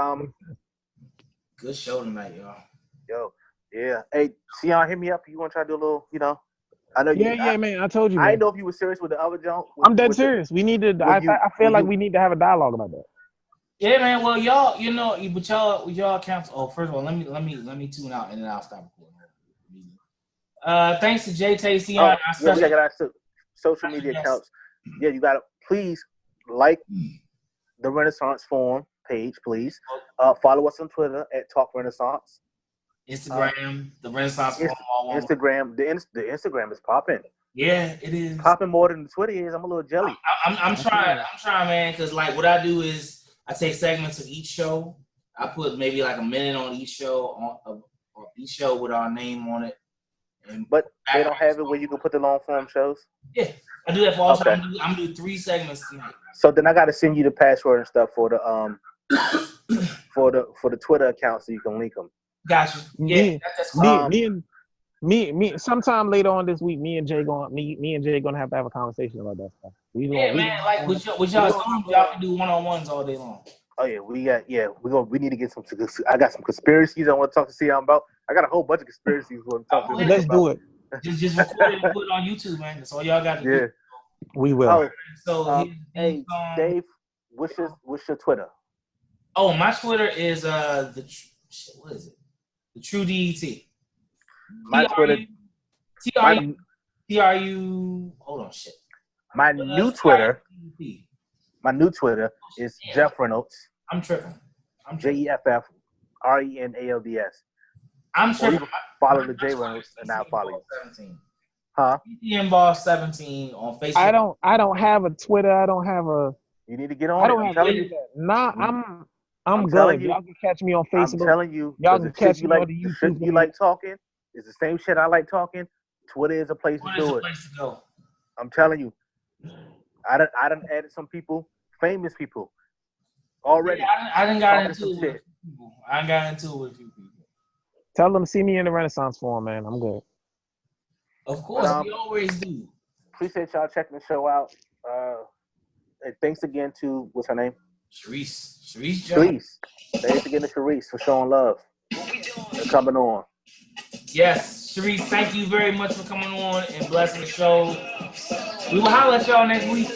good show tonight, y'all. Yo, yeah. Hey, Sion, hit me up. You want to try to do a little, I know you. Yeah, man. I told you. I man. didn't know if you were serious with the other junk. I'm dead serious. We need to. I feel like we need to have a dialogue about that. Yeah, man. Well, y'all, but y'all count. Oh, first of all, let me tune out and then I'll stop recording. Thanks to J-Tay, Sion. Check it out. Social media accounts. Yeah, you gotta please like the Renaissance Forum page, please. Follow us on Twitter at Talk Renaissance. Instagram, the Renaissance Forum. Instagram, the Instagram is popping. Yeah, it is popping more than the Twitter is. I'm a little jelly. I'm trying, man, because like what I do is I take segments of each show. I put maybe like a minute on each show with our name on it. But they don't have it where you can put the long form shows. Yeah, I do that for all time. I'm gonna do 3 segments tonight. So then I got to send you the password and stuff for the for the Twitter account so you can link them. Gotcha. Yeah, that's cool. Me. Sometime later on this week, me and Jay gonna have to have a conversation about that stuff. Man, like with y'all can do one-on-ones all day long. Oh yeah, we need to get some. I got some conspiracies I want to talk to Sion about. I got a whole bunch of conspiracies we want to talk to him Let's about. do it. Just record it and put it on YouTube, man. That's all y'all got to do. Yeah, we will. Oh, so hey, Dave, what's your Twitter? Oh, my Twitter is what is it? The True DET. My Twitter. TRU. Hold on, shit. My new Twitter is Jeff Reynolds. I'm tripping. JEFF RENALDS. I'm tripping. Follow the J Reynolds and I'll follow you. 17. Huh? BTN Boss 17 on Facebook. I don't have a Twitter. I don't have a. You need to get on. I don't I'm have telling any you. of that. Nah, I'm telling good. you. Y'all can catch me on I'm Facebook. telling you. Y'all can catch me like, on the the YouTube. shit you like talking is the same shit I like talking. Twitter is a place to do it. Place to go. I'm telling you. I done added some people, famous people, already. Yeah, I done got talking into some it with shit. people. I done got into it with a few people. Tell them to see me in the Renaissance Forum, man. I'm good. Of course, we always do. Appreciate y'all checking the show out. And thanks again to, what's her name? Charis Jones. Thanks again to Charis for showing love and coming on. Yes, Charis, thank you very much for coming on and blessing the show. We will holler at y'all next week.